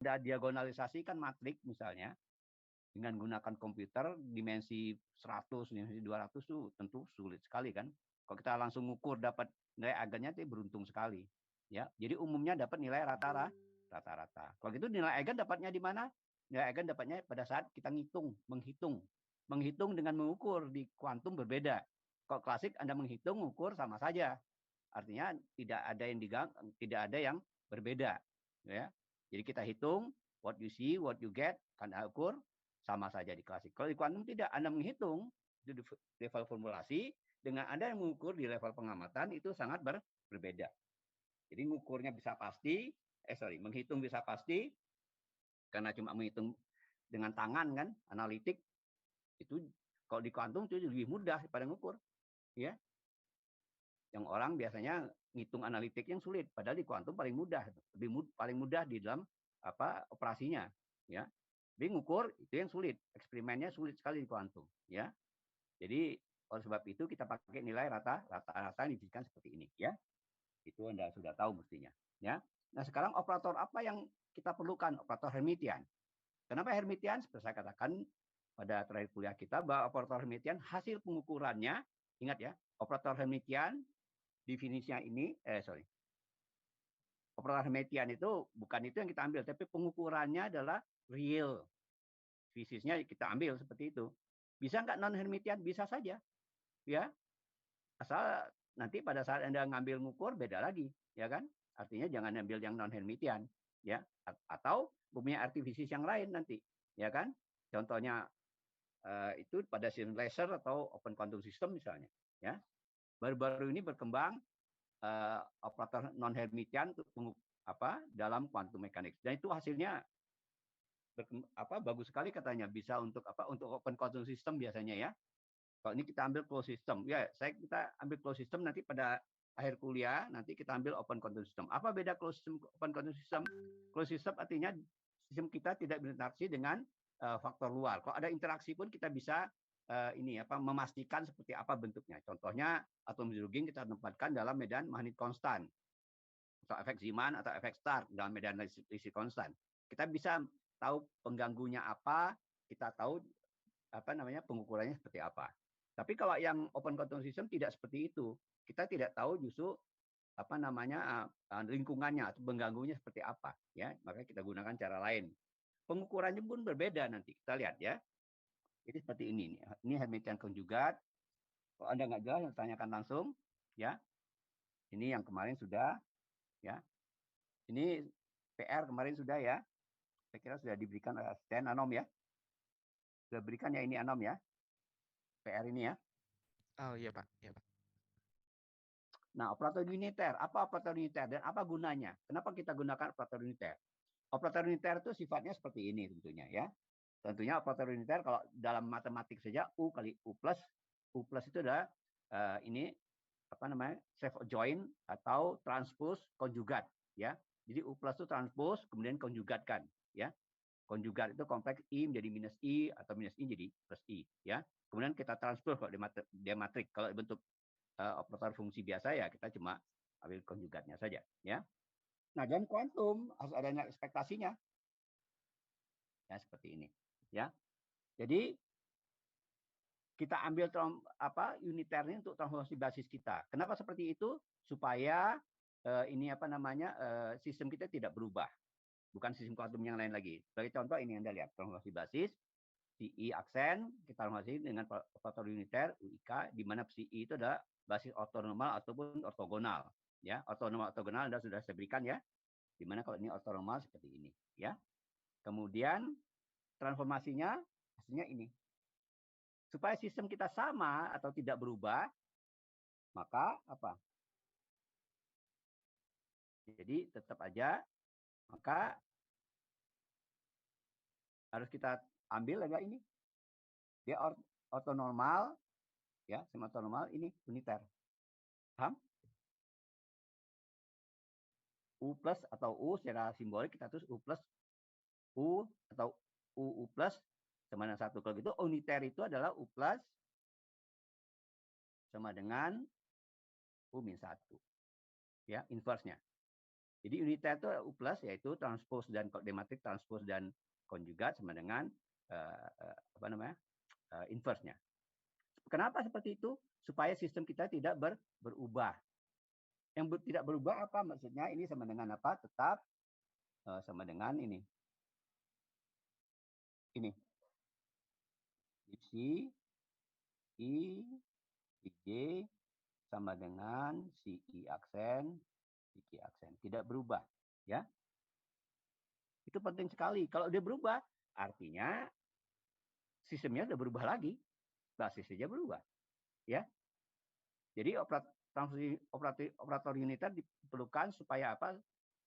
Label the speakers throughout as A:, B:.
A: Anda diagonalisasikan matrik misalnya dengan gunakan komputer dimensi 100, dimensi 200 itu tentu sulit sekali kan. Kalau kita langsung ngukur dapat nilai eigennya itu beruntung sekali. Ya, jadi umumnya dapat nilai rata-rata. Kalau gitu nilai eigen dapatnya di mana? Nilai eigen dapatnya pada saat kita menghitung. Menghitung dengan mengukur di kuantum berbeda. Kalau klasik Anda menghitung, mengukur sama saja. Artinya tidak ada yang berbeda. Ya. Jadi kita hitung, what you see, what you get, kan ukur, sama saja di klasik. Kalau di kuantum tidak, Anda menghitung itu di level formulasi dengan Anda yang mengukur di level pengamatan itu sangat berbeda. Jadi mengukurnya bisa pasti, menghitung bisa pasti karena cuma menghitung dengan tangan kan, analitik itu kalau di kuantum itu lebih mudah daripada mengukur, ya. Yang orang biasanya ngitung analitik yang sulit, padahal di kuantum paling mudah, paling mudah di dalam operasinya, ya. Jadi ngukur itu yang sulit, eksperimennya sulit sekali di kuantum, ya. Jadi oleh sebab itu kita pakai nilai rata-rata yang diberikan seperti ini, ya. Itu Anda sudah tahu mestinya, ya. Nah, sekarang operator apa yang kita perlukan? Operator Hermitian. Kenapa Hermitian? Seperti saya katakan pada terakhir kuliah kita bahwa operator Hermitian hasil pengukurannya, ingat ya, operator Hermitian definisinya ini, operator Hermitian itu bukan itu yang kita ambil, tapi pengukurannya adalah real. Fisiknya kita ambil seperti itu. Bisa nggak non Hermitian? Bisa saja, ya. Asal nanti pada saat Anda ngambil ngukur beda lagi, ya kan? Artinya jangan ambil yang non Hermitian, ya. Atau punya arti fisik yang lain nanti, ya kan? Contohnya itu pada sistem laser atau open quantum system misalnya, ya. Baru-baru ini berkembang operator non Hermitian dalam quantum mechanics, dan itu hasilnya bagus sekali katanya, bisa untuk open quantum system biasanya, ya. Kalau ini kita ambil closed system, ya kita ambil closed system nanti pada akhir kuliah nanti kita ambil open quantum system. Apa beda closed system open quantum system? Closed system artinya sistem kita tidak berinteraksi dengan faktor luar. Kalau ada interaksi pun kita bisa memastikan seperti apa bentuknya. Contohnya atom hidrogen kita tempatkan dalam medan magnet konstan, atau efek Zeeman atau efek Stark dalam medan listrik konstan. Kita bisa tahu pengganggunya apa, kita tahu pengukurannya seperti apa. Tapi kalau yang open quantum system tidak seperti itu. Kita tidak tahu justru lingkungannya atau pengganggunya seperti apa, ya. Maka kita gunakan cara lain. Pengukurannya pun berbeda nanti. Kita lihat, ya. Jadi seperti ini. Ini Hermitian konjugat. Kalau Anda nggak jelas, tanyakan langsung, ya. Ini yang kemarin sudah, ya. Ini PR kemarin sudah, ya. Saya kira sudah diberikan asisten Anom, ya. Sudah berikan ya ini Anom, ya. PR ini, ya.
B: Oh iya Pak, iya Pak.
A: Nah, operator uniter, apa operator uniter dan apa gunanya? Kenapa kita gunakan operator uniter? Operator uniter itu sifatnya seperti ini tentunya, ya. Tentunya operator uniter kalau dalam matematik saja U kali U plus itu adalah ini self adjoint atau transpose konjugat, ya. Jadi U plus itu transpose kemudian konjugatkan, ya. Konjugat itu kompleks I menjadi minus I atau minus I jadi plus I, ya. Kemudian kita transpose kalau dia matrik. Kalau bentuk operator fungsi biasa ya kita cuma ambil konjugatnya saja, ya. Nah, dalam kuantum harus adanya ekspektasinya, ya seperti ini, ya. Jadi kita ambil uniternya untuk transformasi basis kita. Kenapa seperti itu? Supaya sistem kita tidak berubah, bukan sistem kuantum yang lain lagi. Sebagai contoh ini Anda lihat transformasi basis CI aksen kita transformasi dengan operator uniter UIK, di mana CI itu adalah basis ortonormal ataupun ortogonal, ya. Ortogonal Anda sudah saya berikan, ya. Dimana kalau ini ortonormal seperti ini, ya. Kemudian transformasinya hasilnya ini. Supaya sistem kita sama atau tidak berubah, maka apa? Jadi tetap aja maka harus kita ambil agak ini. Dia ortonormal, ya, sama ortonormal ini uniter. Paham? U plus atau U secara simbolik kita tulis U plus U atau U plus sama dengan 1. Kalau gitu uniter itu adalah U plus sama dengan U min 1. Ya, inverse-nya. Jadi uniter itu U plus, yaitu transpose dan dematrik transpose dan konjugat sama dengan inverse-nya. Kenapa seperti itu? Supaya sistem kita tidak berubah. Yang tidak berubah apa maksudnya? Ini sama dengan apa? Tetap sama dengan ini. Ini. Si I, J sama dengan si I aksen, si Q aksen. Tidak berubah. Ya. Itu penting sekali. Kalau dia berubah, artinya sistemnya sudah berubah lagi. Basis saja berubah. Ya. Jadi operator uniter diperlukan supaya apa?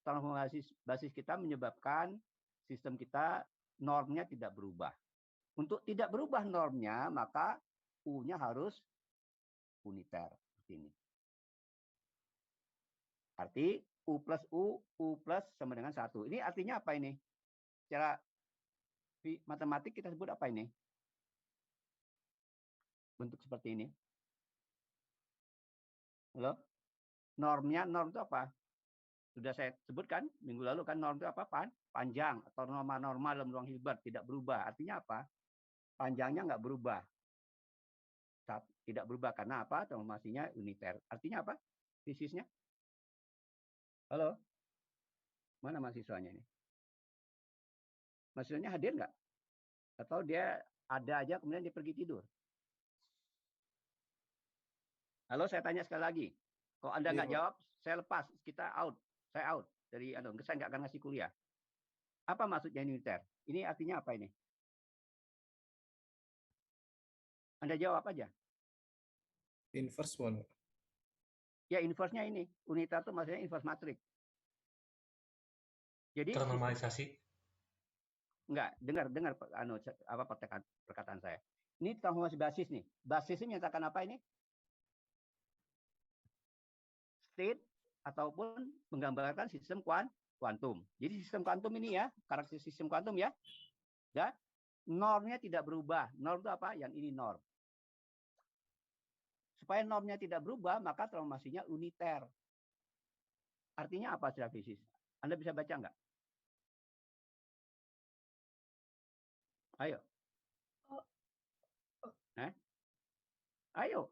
A: Transformasi basis kita menyebabkan sistem kita normnya tidak berubah. Untuk tidak berubah normnya, maka U-nya harus uniter. Seperti ini. Arti U plus sama dengan 1. Ini artinya apa ini? Secara matematik kita sebut apa ini? Bentuk seperti ini. Halo? Norm itu apa? Sudah saya sebutkan minggu lalu kan norm itu apa? Panjang atau norma-norma dalam ruang Hilbert tidak berubah. Artinya apa? Panjangnya nggak berubah. Tidak berubah karena apa? Transformasinya uniter. Artinya apa? Fisisnya? Halo? Mana mahasiswanya ini? Mahasiswanya hadir nggak? Atau dia ada aja kemudian dia pergi tidur? Halo, saya tanya sekali lagi. Kalau Anda nggak jawab, saya lepas. Kita out. Saya out. Saya nggak akan ngasih kuliah. Apa maksudnya uniter? Ini artinya apa ini? Anda jawab aja.
C: Inverse one.
A: Ya, inverse-nya ini. Uniter itu maksudnya inverse matrix. Jadi
D: normalisasi.
A: Enggak, dengar perkataan saya. Ini transformasi basis nih. Basis ini menyatakan apa ini? State ataupun menggambarkan sistem kuantum. Jadi sistem kuantum ini ya, karakteristik sistem kuantum ya. Ya. Normnya tidak berubah. Norm itu apa? Yang ini norm. Supaya normnya tidak berubah, maka transformasinya uniter. Artinya apa secara fisik? Anda bisa baca enggak? Ayo. Ayo.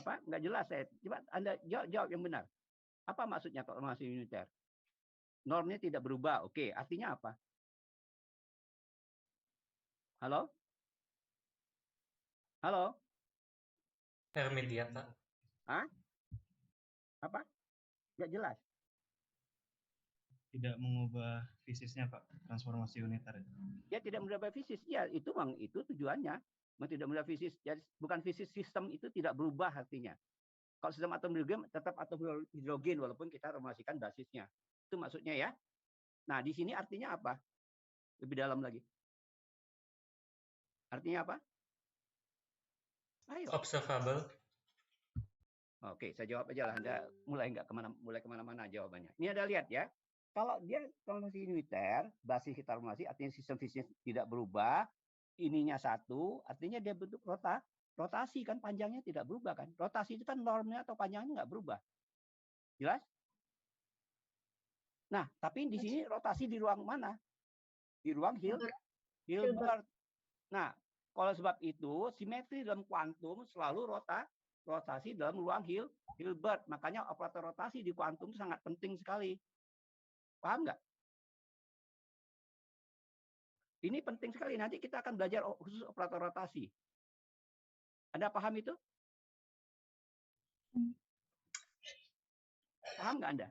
A: Apa? Enggak jelas saya. Coba Anda jawab yang benar. Apa maksudnya transformasi uniter? Normnya tidak berubah. Oke, artinya apa? Halo? Halo?
D: Hermitian, Pak.
A: Hah? Apa? Enggak jelas.
E: Tidak mengubah fisisnya, Pak, transformasi uniter.
A: Dia tidak mengubah fisis. Ya, itu tujuannya. Tidak mengubah fisis. Jadi bukan fisis sistem itu tidak berubah artinya. Kalau sistem atom hidrogen tetap atom hidrogen walaupun kita formasikan basisnya. Itu maksudnya ya. Nah, di sini artinya apa? Lebih dalam lagi. Artinya apa? Ayo.
D: Observable.
A: Oke, saya jawab aja lah. Anda mulai kemana-mana jawabannya. Ini Anda lihat ya. Kalau dia transformasi uniter, basis kita formasi, artinya sistem fisiknya tidak berubah. Ininya satu, artinya dia bentuk rotasi kan, panjangnya tidak berubah kan. Rotasi itu kan normnya atau panjangnya nggak berubah. Jelas? Nah, tapi di sini rotasi di ruang mana? Di ruang Hilbert. Nah, kalau sebab itu simetri dalam kuantum selalu rotasi dalam ruang Hilbert. Makanya operator rotasi di kuantum sangat penting sekali. Paham nggak? Ini penting sekali. Nanti kita akan belajar khusus operator rotasi. Anda paham itu? Paham nggak Anda?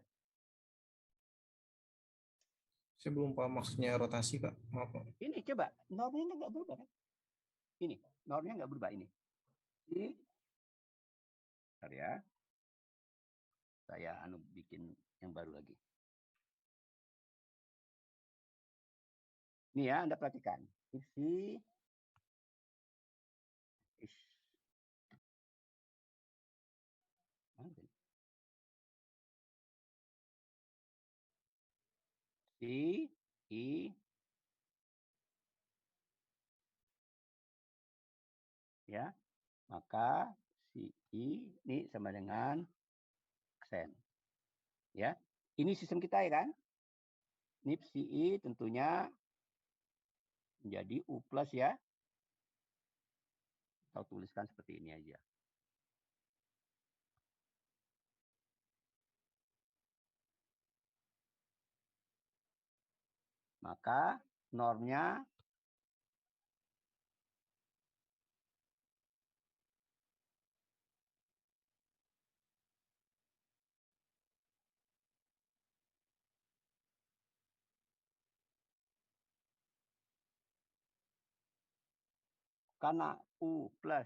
C: Saya belum paham maksudnya rotasi, Pak. Maaf, Pak.
A: Ini coba, normnya nggak berubah kan? Ini, normnya nggak berubah ini. Bentar ya. Saya bikin yang baru lagi. Ini ya, Anda perhatikan. Isi. I ya, maka CI ini sama dengan Xen. Ya, ini sistem kita ya kan? NIP CI tentunya menjadi U plus ya. Atau tuliskan seperti ini aja. Maka normnya karena U plus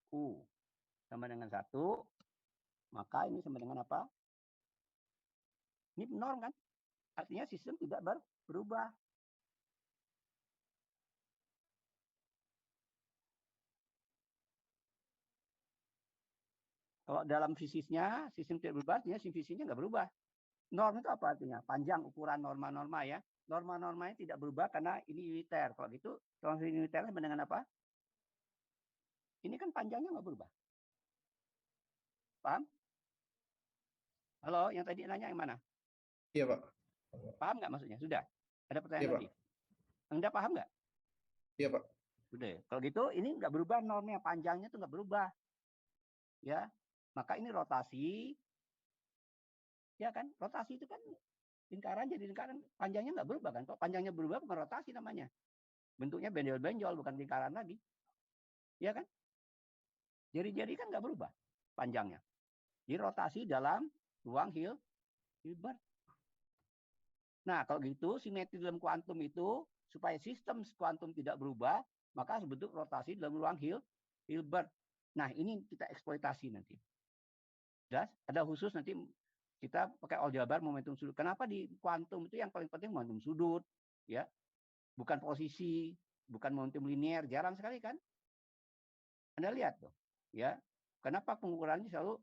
A: U sama dengan 1, maka ini sama dengan apa? Ini norm kan? Artinya sistem tidak berubah. Kalau dalam fisisnya, sistem tidak berubah, artinya fisisnya nggak berubah. Norm itu apa artinya? Panjang ukuran norma-norma ya. Norma-normanya tidak berubah karena ini uniter. Kalau gitu, transfer uniter sama dengan apa? Ini kan panjangnya nggak berubah. Paham? Halo, yang tadi nanya yang mana?
C: Iya, Pak.
A: Paham nggak maksudnya? Sudah? Ada
C: Iya,
A: pertanyaan
C: Pak.
A: lagi? Anda paham nggak?
C: Iya, Pak.
A: Sudah. Kalau gitu, ini nggak berubah normnya. Panjangnya itu nggak berubah. Ya, maka ini rotasi. Ya kan? Rotasi itu kan lingkaran jadi lingkaran. Panjangnya nggak berubah kan? Kalau panjangnya berubah, bukan rotasi namanya. Bentuknya benjol-benjol, bukan lingkaran lagi. Ya kan? Jari-jari kan nggak berubah panjangnya. Jadi rotasi dalam ruang Hilbert. Nah, kalau gitu simetri dalam kuantum itu supaya sistem kuantum tidak berubah, maka harus bentuk rotasi dalam ruang Hilbert. Nah, ini kita eksploitasi nanti. Jelas? Ada khusus nanti kita pakai aljabar momentum sudut. Kenapa di kuantum itu yang paling penting momentum sudut, ya, bukan posisi, bukan momentum linear, jarang sekali kan? Anda lihat tuh, ya. Kenapa pengukurannya selalu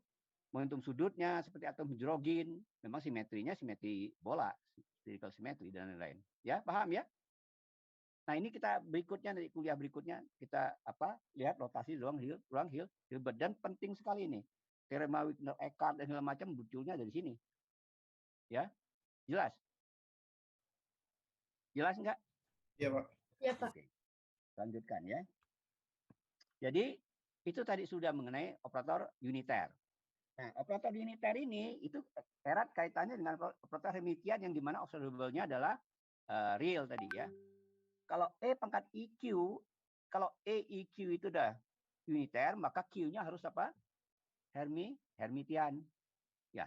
A: momentum sudutnya seperti atom hidrogen, memang simetrinya simetri bola, spherical simetri dan lain-lain. Ya, paham ya? Nah, ini kita berikutnya dari kuliah berikutnya kita lihat rotasi ruang Hilbert dan penting sekali ini. Teorema Wigner-Eckhart dan segala macam munculnya dari sini. Ya. Jelas? Jelas enggak?
C: Iya, Pak.
F: Iya, Pak.
A: Oke. Lanjutkan ya. Jadi itu tadi sudah mengenai operator uniter. Nah, operator uniter ini itu erat kaitannya dengan operator Hermitian yang dimana observable-nya adalah real tadi ya. Kalau E pangkat EQ, kalau EQ itu udah uniter, maka Q-nya harus apa? Hermitian. Ya.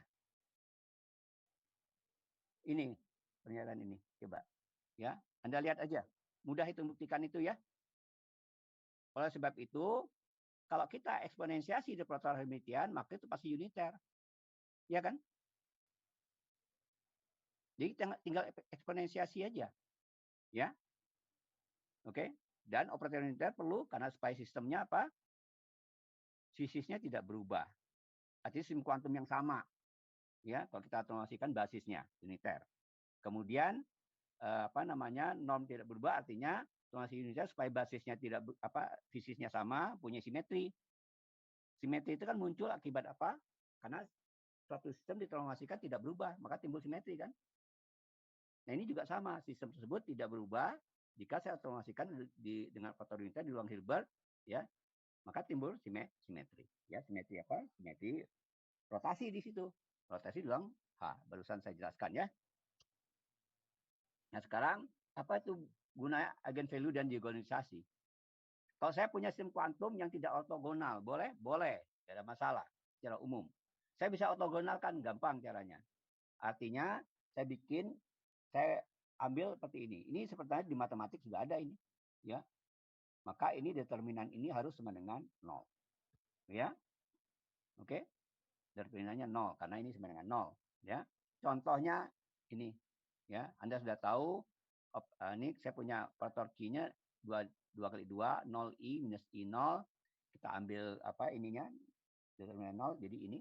A: Ini pernyataan ini, coba. Ya, Anda lihat aja. Mudah itu membuktikan itu ya. Oleh sebab itu, kalau kita eksponensiasi di operator Hermitian, maka itu pasti uniter. Ya kan? Jadi tinggal eksponensiasi aja. Ya. Oke. Dan operator uniter perlu karena supaya sistemnya apa? Sisisnya tidak berubah. Artinya sistem kuantum yang sama. Ya, kalau kita otomasikan basisnya uniter. Kemudian norm tidak berubah artinya otomasi uniter supaya basisnya tidak fisisnya sama, punya simetri. Simetri itu kan muncul akibat apa? Karena suatu sistem ditoleransikan tidak berubah, maka timbul simetri kan? Nah, ini juga sama, sistem tersebut tidak berubah jika saya otomasikan dengan faktor uniter di ruang Hilbert, ya, maka timbul simetri. Ya, simetri apa? Simetri rotasi di situ. Rotasi di ruang H. Barusan saya jelaskan ya. Nah, sekarang apa itu guna eigenvalue dan diagonalisasi? Kalau saya punya sistem kuantum yang tidak ortogonal, boleh? Boleh, tidak ada masalah secara umum. Saya bisa ortogonalkan, gampang caranya. Artinya saya ambil seperti ini. Ini sepertinya di matematik sudah ada ini, ya. Maka ini determinan ini harus sama dengan 0. Ya. Oke. Determinannya 0 karena ini sama dengan 0, ya. Contohnya ini, ya. Anda sudah tahu ini saya punya operator Q-nya 2 kali 2 0i minus i0. Kita ambil ininya determinan 0 jadi ini,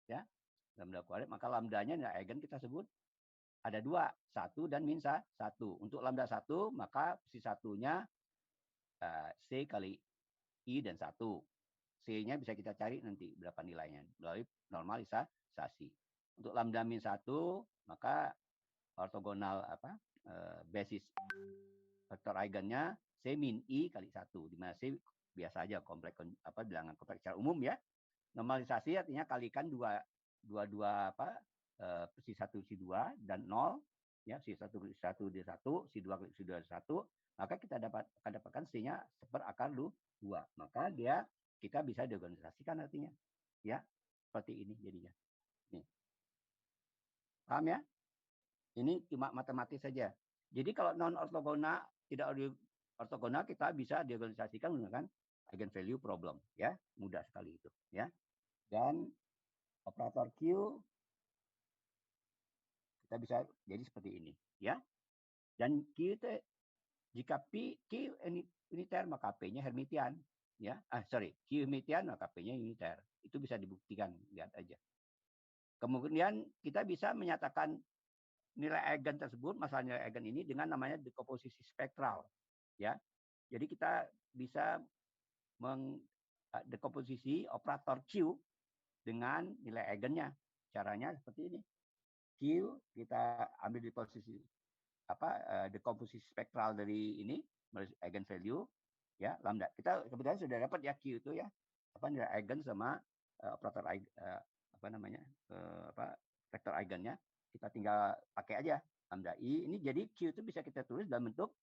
A: ya. Lambda kuadrat, maka lambdanya eigen kita sebut ada 2, 1 dan min 1. Untuk lambda 1 maka si satunya C kali I dan 1. C C-nya bisa kita cari nanti berapa nilainya melalui normalisasi. Untuk lambda min 1, maka ortogonal basis vektor eigennya C min I kali 1, di mana C biasa aja kompleks bilangan kompleks secara umum ya. Normalisasi artinya kalikan dua C1 C2 dan 0 ya, C1 C1 D1, C2 C2 D1, maka kita akan dapatkan C-nya seperakar 2. Maka kita bisa diorganisasikan artinya. Ya, seperti ini jadinya. Nih. Paham ya? Ini cuma matematis saja. Jadi kalau non ortogonal, tidak ortogonal, kita bisa diorganisasikan menggunakan eigenvalue problem, ya. Mudah sekali itu, ya. Dan operator Q kita bisa jadi seperti ini, ya. Dan Q itu jika Q uniter maka P-nya Hermitian, ya. Q Hermitian maka P-nya uniter. Itu bisa dibuktikan, lihat aja. Kemudian kita bisa menyatakan nilai eigen tersebut, masalah nilai eigen ini dengan namanya dekomposisi spektral, ya. Jadi kita bisa mengdekomposisi operator Q dengan nilai eigennya. Caranya seperti ini. Q kita ambil di posisi dekomposisi spektral dari ini eigenvalue, ya, lambda. Kita kebetulan sudah dapat ya Q itu ya, nilai eigen sama operator vektor eigennya. Kita tinggal pakai aja lambda I. Ini jadi Q itu bisa kita tulis dalam bentuk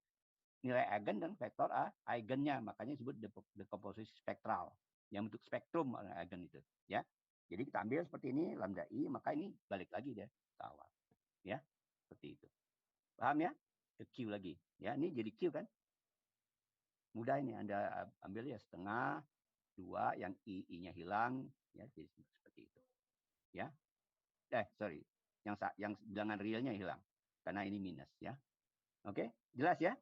A: nilai eigen dan vektor eigennya. Makanya disebut dekomposisi spektral. Yang bentuk spektrum eigen itu. Ya. Jadi kita ambil seperti ini lambda I. Maka ini balik lagi deh ke awal. Ya. Seperti itu. Paham ya? Ke Q lagi. Ya, ini jadi Q kan. Mudah ini. Anda ambil ya setengah. 2 yang I-nya hilang. Ya, jadi seperti itu. Ya. Sorry. Yang bilangan realnya hilang karena ini minus ya. Oke, jelas ya?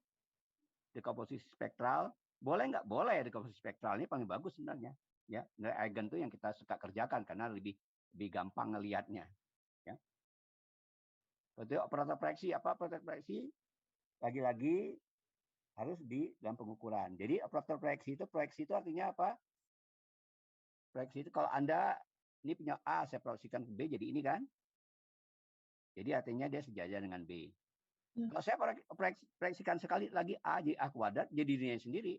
A: Dekomposisi spektral boleh nggak? Boleh. Dekomposisi spektral ini paling bagus sebenarnya ya. Nilai eigen itu yang kita suka kerjakan karena lebih gampang ngelihatnya ya. Betul. Operator proyeksi apa? Operator proyeksi lagi-lagi harus di dalam pengukuran. Jadi operator proyeksi itu artinya apa? Proyeksi itu kalau Anda ini punya A, saya proyeksikan ke B jadi ini kan. Jadi artinya dia sejajar dengan B. Kalau saya proyeksikan sekali lagi A jadi A kuadrat, jadi dirinya sendiri.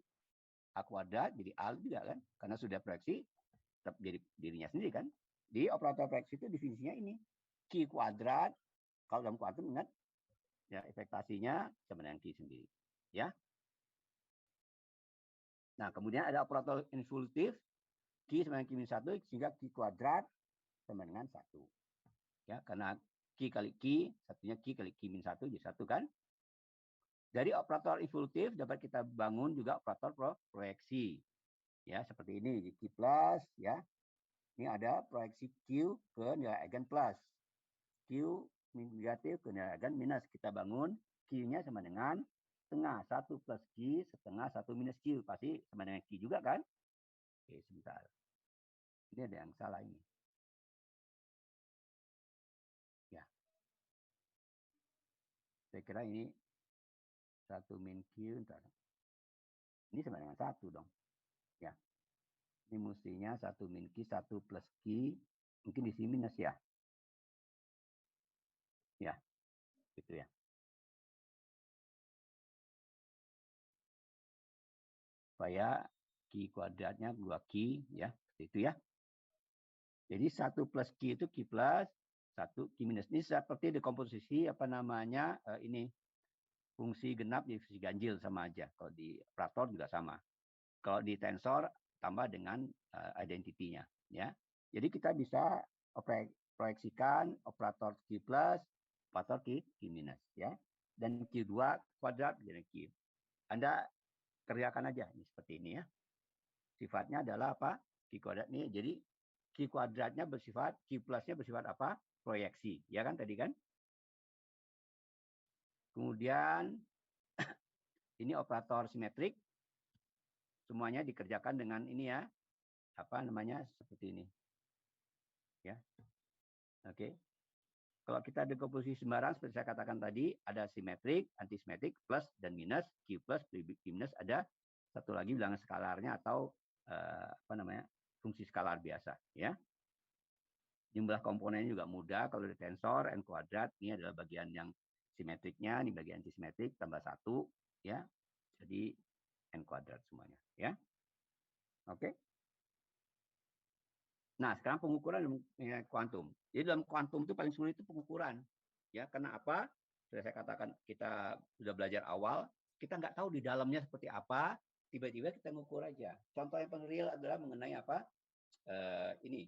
A: A kuadrat jadi A juga kan. Karena sudah proyeksi, tetap jadi dirinya sendiri kan. Di operator proyeksi itu definisinya ini. Q kuadrat, kalau dalam kuadrat ingat, ya ekspektasinya sama dengan Q sendiri. Ya. Nah, kemudian ada operator involutif, Q sama dengan Q-1, sehingga Q kuadrat sama dengan 1. Ya, karena Q kali Q, satunya Q kali Q-1 jadi 1 kan. Dari operator evolutif dapat kita bangun juga operator proyeksi. Ya, seperti ini, Q plus ya. Ini ada proyeksi Q ke nilai eigen plus. Q negatif ke nilai eigen minus. Kita bangun Q-nya sama dengan setengah 1 plus Q setengah 1 minus Q. Pasti sama dengan Q juga kan? Oke, sebentar. Ini ada yang salah ini. Saya kira ini 1 min Q, ntar. Ini sama dengan 1 dong. Ya. Ini mestinya 1 min Q, 1 plus Q. Mungkin di sini minus ya. Ya. Gitu ya. Supaya Q kuadratnya 2Q. Ya. Seperti itu ya. Jadi 1 plus Q itu Q plus, 1 Q minus. Ini seperti dekomposisi ini fungsi genap di fungsi ganjil sama aja. Kalau di operator juga sama. Kalau di tensor tambah dengan identitinya, ya. Jadi kita bisa proyeksikan operator Q plus, operator Q minus, ya. Dan Q2 kuadrat jadi Q. Anda kerjakan aja ini seperti ini ya. Sifatnya adalah apa? Q kuadrat ini. Jadi Q kuadratnya bersifat, Q plusnya bersifat apa? Proyeksi, ya kan tadi kan? Kemudian ini operator simetrik. Semuanya dikerjakan dengan ini ya. Seperti ini. Ya. Oke. Kalau kita dekomposisi sembarang seperti saya katakan tadi, ada simetrik, antisimetrik, plus dan minus, Q plus, Q minus, ada satu lagi bilangan skalarnya atau fungsi skalar biasa, ya. Jumlah komponennya juga mudah. Kalau di tensor n kuadrat, ini adalah bagian yang simetriknya, ini bagian antisimetrik tambah 1, ya. Jadi n kuadrat semuanya, ya. Oke. Nah, sekarang pengukuran kuantum. Jadi dalam kuantum itu paling sulit itu pengukuran, ya. Karena apa? Sudah saya katakan, kita sudah belajar awal, kita nggak tahu di dalamnya seperti apa, tiba-tiba kita ngukur aja. Contoh yang paling real adalah mengenai apa? Ini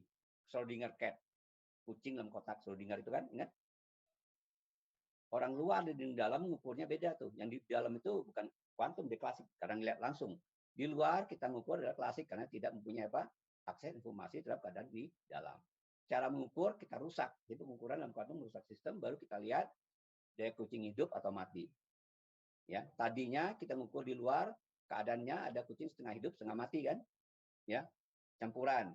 A: Schrödinger cat, kucing dalam kotak Schrödinger itu kan, ingat? Orang luar di dalam mengukurnya beda tuh. Yang di dalam itu bukan kuantum, di klasik. Kadang lihat langsung. Di luar kita mengukur adalah klasik karena tidak mempunyai apa? Akses informasi terhadap keadaan di dalam. Cara mengukur kita rusak. Jadi pengukuran dalam kuantum merusak sistem, baru kita lihat dia kucing hidup atau mati. Ya, tadinya kita mengukur di luar, keadaannya ada kucing setengah hidup, setengah mati kan? Ya, campuran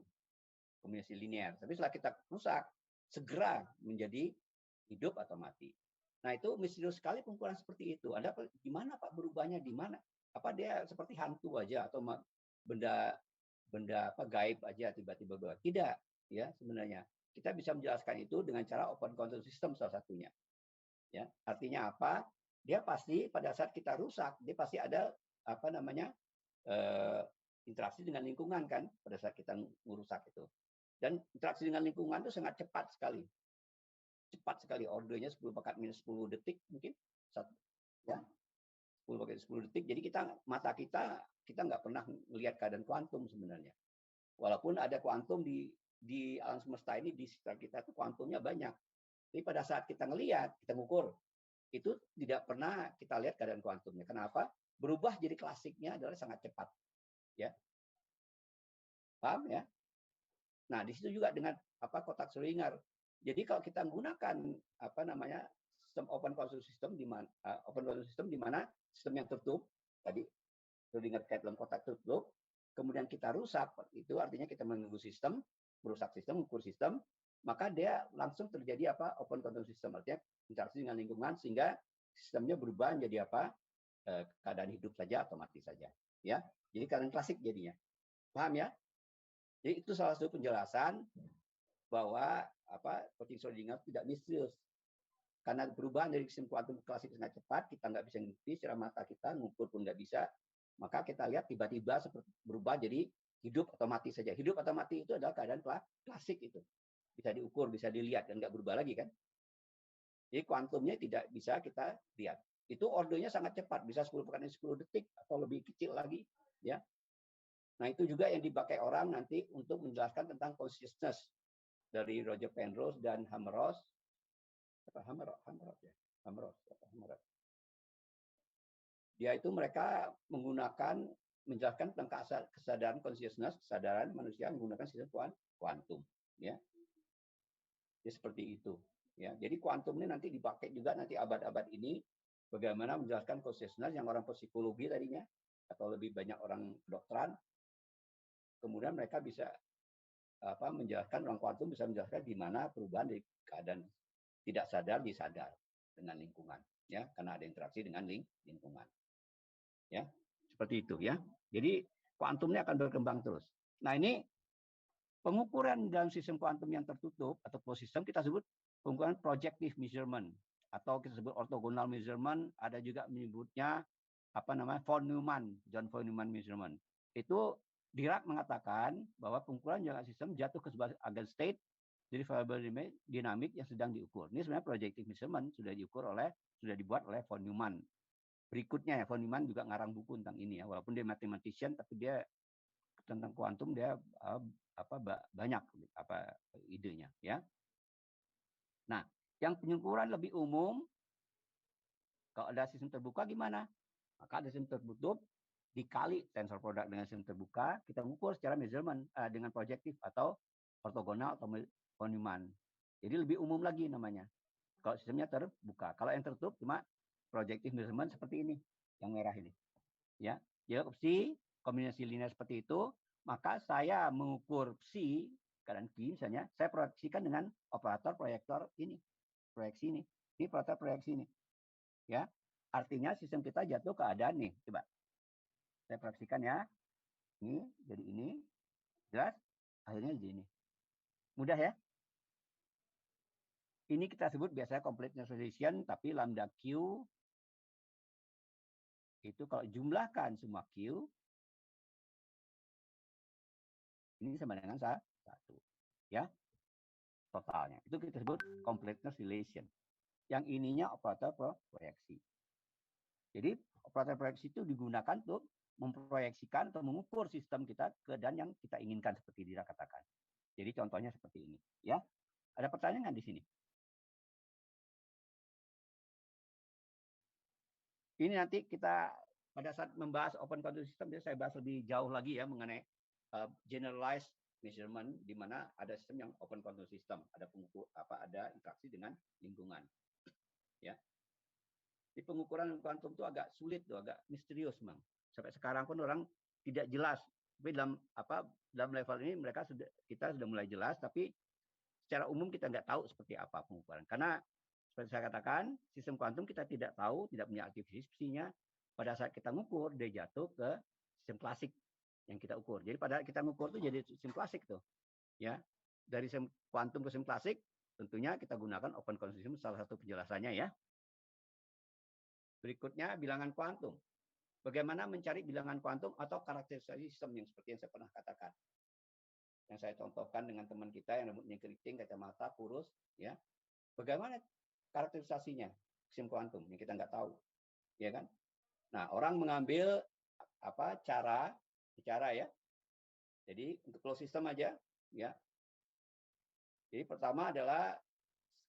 A: kombinasi linear. Tapi setelah kita rusak, segera menjadi hidup atau mati. Nah, itu misterius sekali pengukuran seperti itu. Anda gimana Pak berubahnya di mana? Apa dia seperti hantu aja atau benda apa gaib aja tiba-tiba berubah? Tidak, ya sebenarnya. Kita bisa menjelaskan itu dengan cara open quantum system salah satunya. Ya, artinya apa? Dia pasti pada saat kita rusak, dia pasti ada apa namanya interaksi dengan lingkungan kan pada saat kita merusak itu. Dan interaksi dengan lingkungan itu sangat cepat sekali. Cepat sekali, ordernya 10 pangkat minus 10 detik mungkin. Ya, 10 pangkat 10 detik. Jadi mata kita nggak pernah melihat keadaan kuantum sebenarnya. Walaupun ada kuantum di alam semesta ini, di sekitar kita itu kuantumnya banyak. Tapi pada saat kita ngelihat, kita ngukur, itu tidak pernah kita lihat keadaan kuantumnya. Kenapa? Berubah jadi klasiknya adalah sangat cepat. Ya. Paham ya? Nah, di situ juga dengan kotak Schrödinger. Jadi kalau kita menggunakan sistem open quantum system di mana sistem yang tertutup tadi Schrödinger cat dalam kotak tertutup, kemudian kita rusak, itu artinya kita mengganggu sistem, merusak sistem, mengukur sistem, maka dia langsung terjadi open quantum system, artinya interaksi dengan lingkungan sehingga sistemnya berubah menjadi keadaan hidup saja atau mati saja, ya. Jadi keadaan klasik jadinya. Paham ya? Jadi itu salah satu penjelasan bahwa kucing Schrödinger tidak misterius. Karena perubahan dari sistem kuantum klasik sangat cepat, kita nggak bisa ngerti secara mata kita, ngukur pun nggak bisa. Maka kita lihat tiba-tiba seperti berubah jadi hidup atau mati saja. Hidup atau mati itu adalah keadaan klasik itu. Bisa diukur, bisa dilihat, dan nggak berubah lagi kan. Jadi kuantumnya tidak bisa kita lihat. Itu ordernya sangat cepat, bisa 10 kali 10 detik atau lebih kecil lagi, ya. Nah, itu juga yang dipakai orang nanti untuk menjelaskan tentang consciousness dari Roger Penrose dan Hameroff. Dia itu mereka menjelaskan tentang kesadaran consciousness, kesadaran manusia menggunakan sistem kuantum, ya. Jadi seperti itu, ya. Jadi kuantum ini nanti dipakai juga nanti abad-abad ini bagaimana menjelaskan consciousness yang orang psikologi tadinya atau lebih banyak orang kedokteran. Kemudian mereka bisa menjelaskan, orang kuantum bisa menjelaskan di mana perubahan dari keadaan tidak sadar disadar dengan lingkungan, ya, karena ada interaksi dengan lingkungan, ya, seperti itu, ya. Jadi kuantumnya akan berkembang terus. Nah, ini pengukuran dalam sistem kuantum yang tertutup atau closed system kita sebut pengukuran projective measurement atau kita sebut orthogonal measurement. Ada juga menyebutnya von John von Neumann measurement. Itu Dirac mengatakan bahwa pengukuran jangka sistem jatuh ke sebuah eigenstate jadi variabel dinamik yang sedang diukur. Ini sebenarnya projective measurement sudah dibuat oleh von Neumann. Berikutnya ya, von Neumann juga ngarang buku tentang ini ya, walaupun dia mathematician tapi dia tentang kuantum dia banyak idenya ya. Nah, yang pengukuran lebih umum kalau ada sistem terbuka gimana? Maka ada sistem tertutup dikali tensor produk dengan sistem terbuka, kita mengukur secara measurement dengan projective atau ortogonal atau von Neumann. Jadi lebih umum lagi namanya. Kalau sistemnya terbuka. Kalau yang tertutup cuma projective measurement seperti ini, yang merah ini. Ya, jadi opsi kombinasi linear seperti itu, maka saya mengukur psi keadaan Q misalnya, saya proyeksikan dengan operator proyektor ini, proyeksi ini. Ini operator proyeksi ini. Ya. Artinya sistem kita jatuh keadaan nih, coba. Saya proyeksikan ya. Ini jadi ini. Jelas? Akhirnya jadi ini. Mudah ya? Ini kita sebut biasanya completeness relation, tapi lambda Q itu kalau jumlahkan semua Q, ini sama dengan 1. Ya, totalnya. Itu kita sebut completeness relation. Yang ininya operator proyeksi. Jadi operator proyeksi itu digunakan untuk memproyeksikan atau mengukur sistem kita ke dan yang kita inginkan seperti Dira katakan. Jadi contohnya seperti ini, ya. Ada pertanyaan nggak di sini? Ini nanti kita pada saat membahas open control system, saya bahas lebih jauh lagi ya mengenai generalized measurement di mana ada sistem yang open control system, ada pengukur ada interaksi dengan lingkungan. Ya. Di pengukuran kuantum itu agak sulit tuh, agak misterius, Bang. Sampai sekarang pun orang tidak jelas. Tapi dalam level ini kita sudah mulai jelas, tapi secara umum kita nggak tahu seperti apa pengukuran. Karena seperti saya katakan, sistem kuantum kita tidak tahu, tidak punya aktivitasnya. Pada saat kita ngukur, dia jatuh ke sistem klasik yang kita ukur. Jadi pada kita ngukur itu jadi sistem klasik tuh. Ya. Dari sistem kuantum ke sistem klasik, tentunya kita gunakan open quantum system salah satu penjelasannya ya. Berikutnya bilangan kuantum. Bagaimana mencari bilangan kuantum atau karakterisasi sistem yang seperti yang saya pernah katakan. Yang saya contohkan dengan teman kita yang rambutnya keriting, kacamata, kurus, ya. Bagaimana karakterisasinya sistem kuantum yang kita nggak tahu, ya kan? Nah, orang mengambil cara ya. Jadi untuk flow system aja, ya. Jadi pertama adalah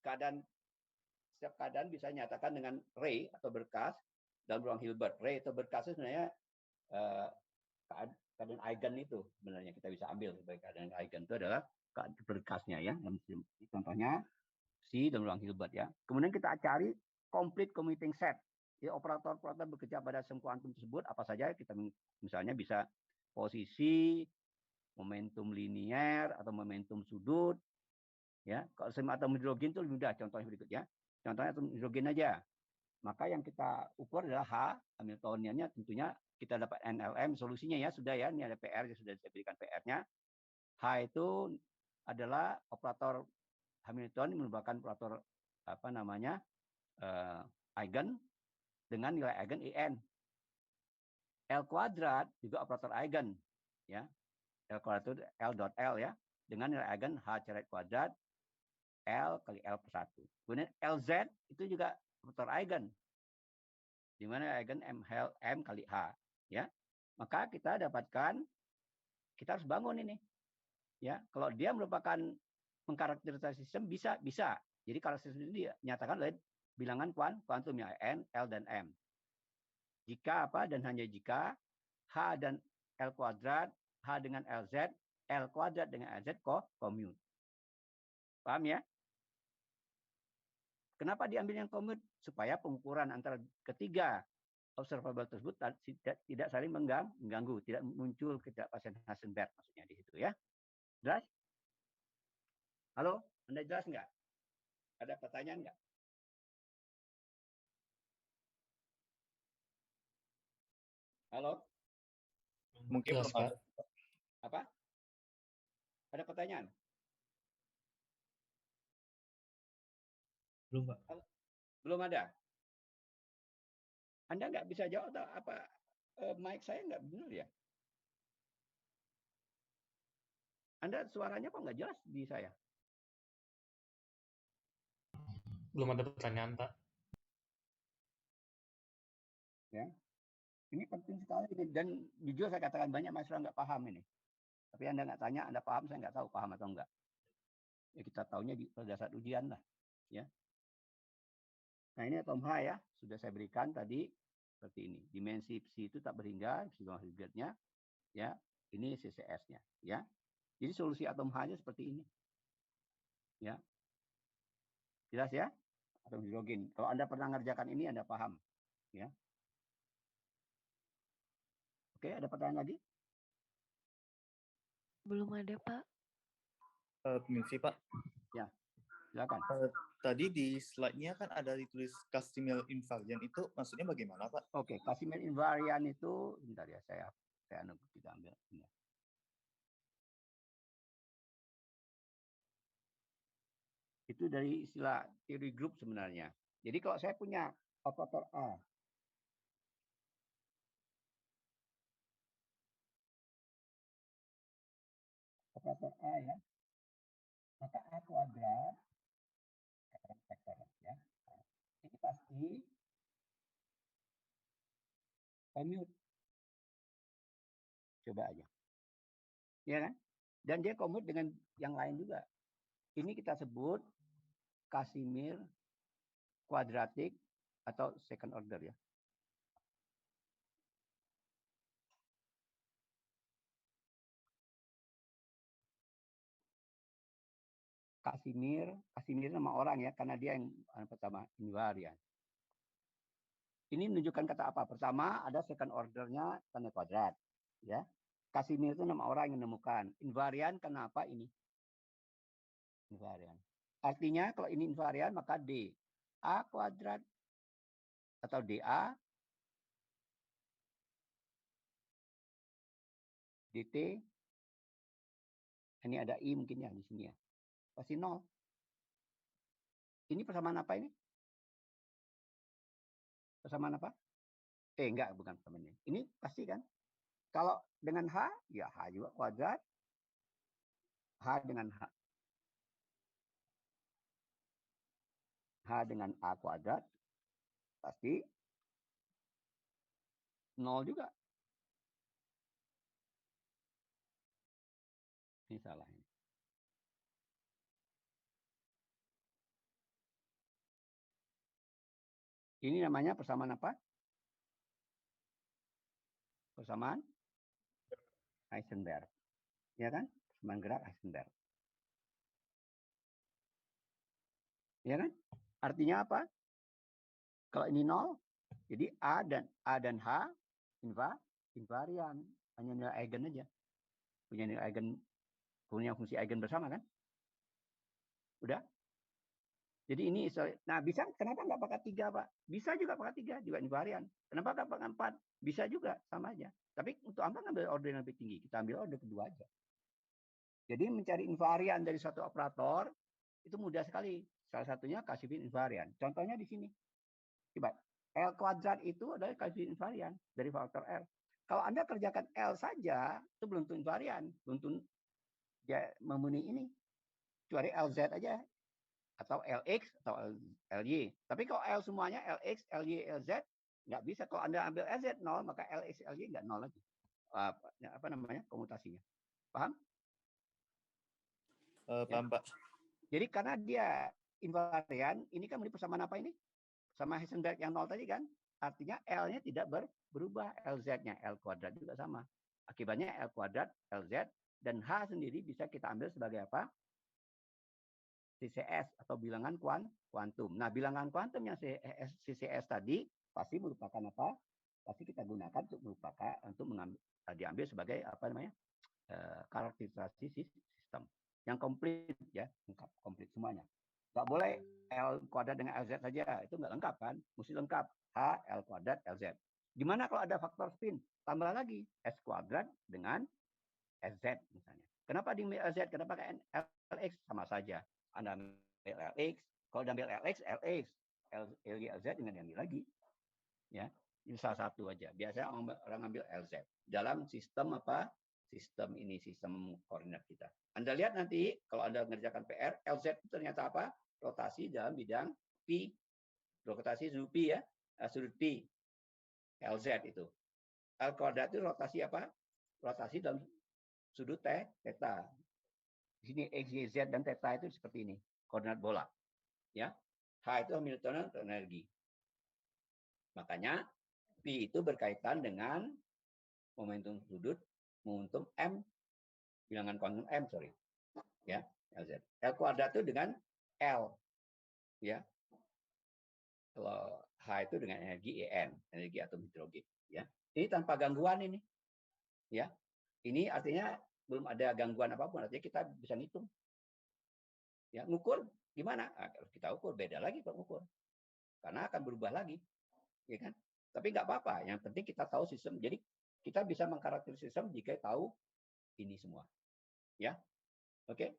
A: setiap keadaan bisa nyatakan dengan ray atau berkas dalam ruang Hilbert. Ray atau berkas itu sebenarnya keadaan eigen itu sebenarnya kita bisa ambil sebagai keadaan eigen itu adalah berkasnya ya. Contohnya C dalam ruang Hilbert ya. Kemudian kita cari complete commuting set. Jadi operator-operator bekerja pada sistem kuantum tersebut apa saja kita misalnya bisa posisi, momentum linier atau momentum sudut. Ya, kalau sistem atom hidrogen itu lebih mudah contohnya berikut ya. Contohnya atom hidrogen aja. Maka yang kita ukur adalah H, Hamiltoniannya tentunya kita dapat NLM, solusinya ya sudah ya, ini ada PR, sudah saya berikan PR-nya. H itu adalah operator Hamilton merupakan operator eigen dengan nilai eigen IN. L kuadrat juga operator eigen ya. L kuadrat itu L dot L ya, dengan nilai eigen H caret kuadrat L kali L per 1. Kemudian LZ itu juga operator eigen. Di mana eigen M kali H, ya. Maka kita harus bangun ini. Ya, kalau dia merupakan mengkarakterisasi sistem bisa. Jadi karakterisasi ini dinyatakan oleh bilangan kuantum ya N, L dan M. Jika dan hanya jika H dan L kuadrat, H dengan LZ, L kuadrat dengan LZ commute. Paham ya? Kenapa diambil yang commute? Supaya pengukuran antara ketiga observable tersebut tidak saling mengganggu, tidak muncul ketidakpastian Heisenberg maksudnya di situ ya. Jelas? Halo, Anda jelas nggak? Ada pertanyaan nggak? Halo?
C: Mungkin
D: Jelas,
C: belum ada.
A: Apa? Ada pertanyaan?
E: Belum, Pak.
A: Belum ada? Anda nggak bisa jawab atau apa? Mic saya nggak benar ya? Anda suaranya kok nggak jelas di saya?
D: Belum ada pertanyaan, Pak.
A: Ya. Ini penting sekali dan jujur saya katakan banyak mahasiswa nggak paham ini. Tapi Anda nggak tanya, Anda paham, saya nggak tahu paham atau enggak. Ya kita tahunya pada saat ujian lah, ya. Nah ini atom H ya, sudah saya berikan tadi seperti ini. Dimensi psi itu tak berhingga, psi Hilbertnya, ya. Ini CCS-nya, ya. Jadi solusi atom H-nya seperti ini, ya. Jelas ya? Atom hidrogen. Kalau Anda pernah ngerjakan ini, Anda paham, ya. Oke, ada pertanyaan lagi?
F: Belum ada, Pak.
C: Permisi, Pak.
A: Ya, silakan.
C: Tadi di slide-nya kan ada ditulis Casimir invariant, itu maksudnya bagaimana, Pak?
A: Oke, Casimir invariant itu, bentar ya, saya kita ambil. Itu dari istilah teori grup sebenarnya. Jadi kalau saya punya operator A, operator A ya, maka A kuadrat, vektor ya, ini pasti commute. Coba aja. Ya kan? Dan dia commute dengan yang lain juga. Ini kita sebut Casimir quadratic atau second order ya. Casimir nama orang ya, karena dia yang pertama invariant. Ini menunjukkan kata apa? Pertama ada second ordernya tanda kuadrat, ya. Casimir itu nama orang yang menemukan. Invariant kenapa ini? Invariant. Artinya kalau ini invariant maka D A kuadrat atau DA DT, ini ada I mungkin ya di sini ya, pasti 0. Ini persamaan apa ini? Persamaan apa? Enggak, bukan persamaan ini. Ini pasti kan? Kalau dengan H, ya H juga kuadrat. H dengan H. H dengan A kuadrat, pasti 0 juga. Ini salah. Ini namanya persamaan apa? Persamaan Heisenberg. Ya kan? Persamaan gerak Heisenberg. Ya kan? Artinya apa? Kalau ini 0, jadi A dan H invarian. Hanya nilai eigen aja. Punya nilai eigen, punya fungsi eigen bersama kan? Udah? Jadi ini, nah bisa, kenapa nggak pakai 3, Pak? Bisa juga pakai 3, juga invarian. Kenapa nggak pakai 4? Bisa juga, sama aja. Tapi untuk Anda ngambil order yang lebih tinggi, kita ambil order kedua aja. Jadi mencari invarian dari suatu operator, itu mudah sekali. Salah satunya Casimir invarian. Contohnya di sini. Coba, L kuadrat itu adalah Casimir invarian dari faktor L. Kalau Anda kerjakan L saja, itu belum tentu invarian. Belum tentu dia memenuhi ini. Kecuali LZ aja. Atau LX atau LY. Tapi kalau L semuanya LX, LY, LZ nggak bisa. Kalau Anda ambil LZ 0, maka LX, LY nggak 0 lagi. Apa namanya? Komutasinya. Paham?
C: Paham, Pak.
A: Jadi karena dia invarian, ini kan menjadi persamaan apa ini? Sama Heisenberg yang 0 tadi kan? Artinya L-nya tidak berubah. LZ-nya L kuadrat juga sama. Akibatnya L kuadrat, LZ, dan H sendiri bisa kita ambil sebagai apa? CCS atau bilangan kuantum. Nah, bilangan kuantum yang CCS tadi pasti merupakan apa? Pasti kita gunakan untuk diambil sebagai apa namanya? Karakterisasi sistem yang komplit ya, lengkap, komplit semuanya. Nggak boleh L kuadrat dengan LZ saja, itu nggak lengkap kan? Mesti lengkap H, L kuadrat, LZ. Gimana kalau ada faktor spin? Tambah lagi S kuadrat dengan SZ misalnya. Kenapa di LZ? Kenapa pakai LX? Sama saja. Anda ambil LX, kalau ambil LX, LX, LZ dengan diambil lagi. Ya, ini salah satu aja. Biasanya orang ambil LZ. Dalam sistem apa? Sistem ini, sistem koordinat kita. Anda lihat nanti, kalau Anda mengerjakan PR, LZ itu ternyata apa? Rotasi dalam bidang P. Rotasi sudut P ya. Sudut P. LZ itu. L kuadrat itu rotasi apa? Rotasi dalam sudut theta. Di sini X, Y, Z, dan theta itu seperti ini. Koordinat bola. Ya. H itu Hamiltonian energi. Makanya P itu berkaitan dengan momentum sudut, momentum M, bilangan kuantum M, sorry. Ya, LZ. L kuadrat itu dengan L. Ya. Kalau H itu dengan energi En, energi atom hidrogen. Ya. Ini tanpa gangguan ini. Ya. Ini artinya belum ada gangguan apapun, artinya kita bisa ngitung. Ya, ngukur gimana? Nah, kalau kita ukur beda lagi Pak ukur. Karena akan berubah lagi. Ya kan? Tapi nggak apa-apa, yang penting kita tahu sistem. Jadi kita bisa mengkarakterisasi sistem jika tahu ini semua. Ya. Oke.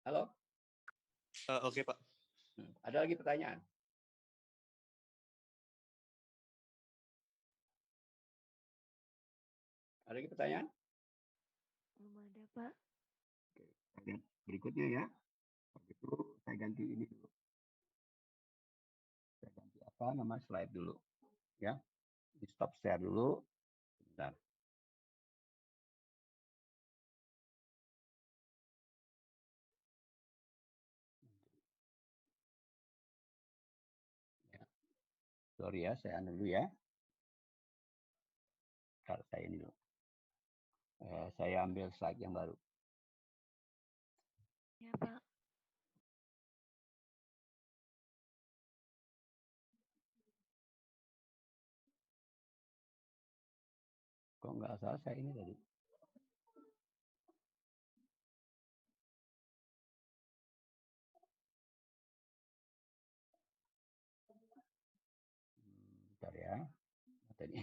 A: Halo?
C: Oke, Pak.
A: Ada lagi pertanyaan? Ada lagi pertanyaan?
F: Belum ada, Pak.
A: Oke, kita lihat berikutnya ya. Itu saya ganti ini dulu. Saya ganti apa nama slide dulu. Ya, di stop share dulu. Bentar. Ya. Sorry ya, saya anu dulu ya. Kalau saya ini dulu. Saya ambil slide yang baru.
F: Ya, Pak.
A: Kok nggak salah saya ini tadi. Bentar ya. Tadi.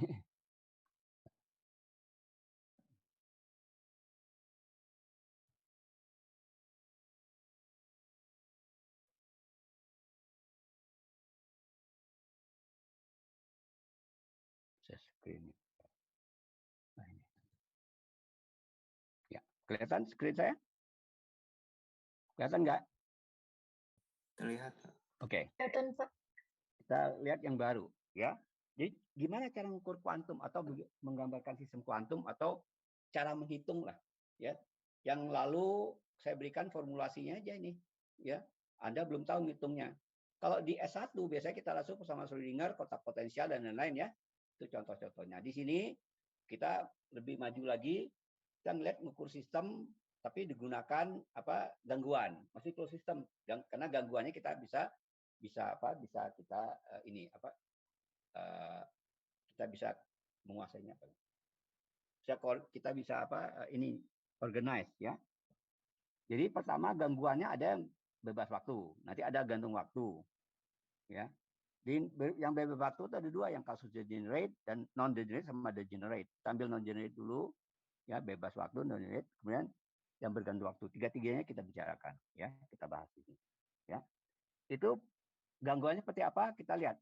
A: Saya screen. Nah, ini. Ya, kelihatan screen saya? Kelihatan nggak?
G: Terlihat.
A: Oke.
F: Kelihatan, Pak.
A: Kita lihat yang baru ya. Jadi gimana cara mengukur kuantum atau menggambarkan sistem kuantum atau cara menghitung lah ya. Yang lalu saya berikan formulasinya aja ini ya. Anda belum tahu ngitungnya. Kalau di S1 biasanya kita langsung bersama Schrödinger, kotak potensial dan lain-lain ya. Itu contoh-contohnya. Di sini kita lebih maju lagi, kita ngeliat mengukur sistem tapi digunakan apa gangguan, masih closed system. Karena gangguannya kita bisa kita ini apa kita bisa menguasainya apa kita bisa apa ini organize ya. Jadi pertama gangguannya ada yang bebas waktu, nanti ada gantung waktu ya. Yang bebas waktu itu ada dua, yang kasus degenerate dan non degenerate sama degenerate. Ambil non degenerate dulu ya, bebas waktu, non degenerate, kemudian yang bergantung waktu. Tiga-tiganya kita bicarakan ya, kita bahas ini ya. Itu gangguannya seperti apa? Kita lihat.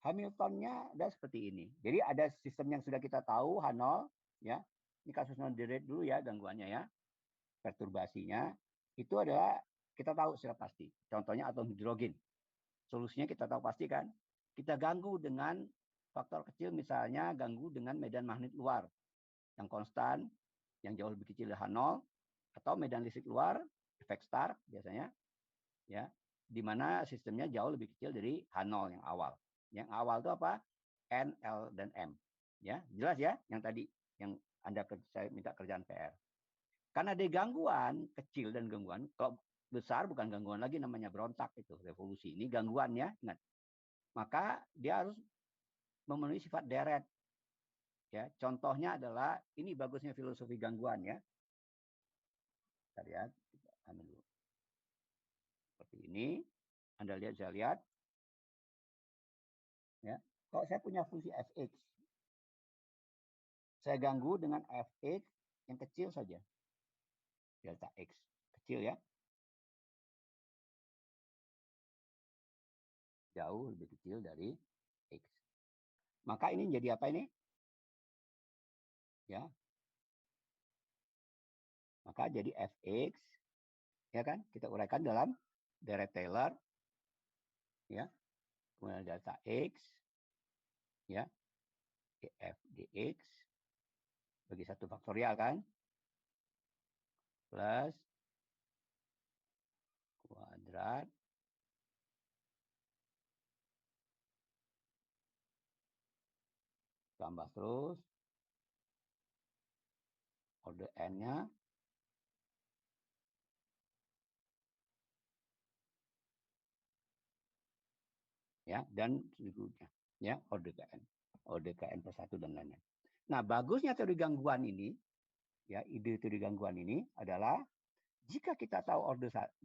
A: Hamiltonnya ada seperti ini. Jadi ada sistem yang sudah kita tahu, H0, ya. Ini kasus non-degenerate dulu ya gangguannya ya. Perturbasinya itu adalah kita tahu secara pasti. Contohnya atom hidrogen. Solusinya kita tahu pasti kan. Kita ganggu dengan faktor kecil, misalnya ganggu dengan medan magnet luar yang konstan, yang jauh lebih kecil dari H0, atau medan listrik luar, efek Stark biasanya, ya, di mana sistemnya jauh lebih kecil dari H0 yang awal. Yang awal itu apa? N, L, dan M. Ya, jelas ya yang tadi yang saya minta kerjaan PR. Karena ada gangguan kecil dan gangguan, kalau besar bukan gangguan lagi, namanya berontak itu, revolusi. Ini gangguannya, ingat. Maka dia harus memenuhi sifat deret. Ya, contohnya adalah ini bagusnya filosofi gangguan ya. Kita lihat, dulu. Seperti ini, Anda lihat, saya lihat. Ya, kalau saya punya fungsi fx, saya ganggu dengan fx yang kecil saja, delta x kecil ya, jauh lebih kecil dari x. Maka ini jadi apa ini? Ya, maka jadi fx, ya kan? Kita uraikan dalam deret Taylor, ya, kemudian delta x, ya, df dx bagi 1 faktorial kan, plus kuadrat tambah terus order n-nya ya, dan selanjutnya ya, order kn per 1 dan lainnya. Nah, bagusnya teori gangguan ini ya, ide teori gangguan ini adalah jika kita tahu order 0,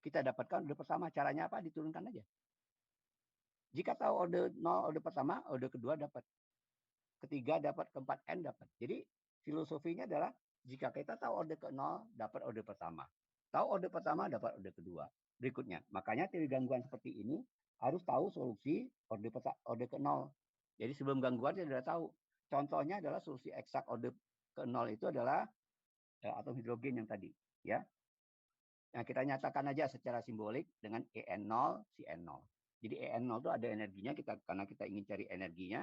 A: kita dapatkan order pertama. Caranya apa? Diturunkan aja. Jika tahu order 0, order pertama, order kedua dapat. Ketiga dapat, keempat n dapat. Jadi filosofinya adalah jika kita tahu order ke 0, dapat order pertama. Tahu orde pertama, dapat orde kedua. Berikutnya, makanya teori gangguan seperti ini harus tahu solusi orde ke 0. Jadi sebelum gangguan saya sudah tahu. Contohnya adalah solusi eksak orde ke 0 itu adalah atom hidrogen yang tadi, ya. Nah, kita nyatakan aja secara simbolik dengan En0, Cn0. Jadi En0 itu ada energinya, karena kita ingin cari energinya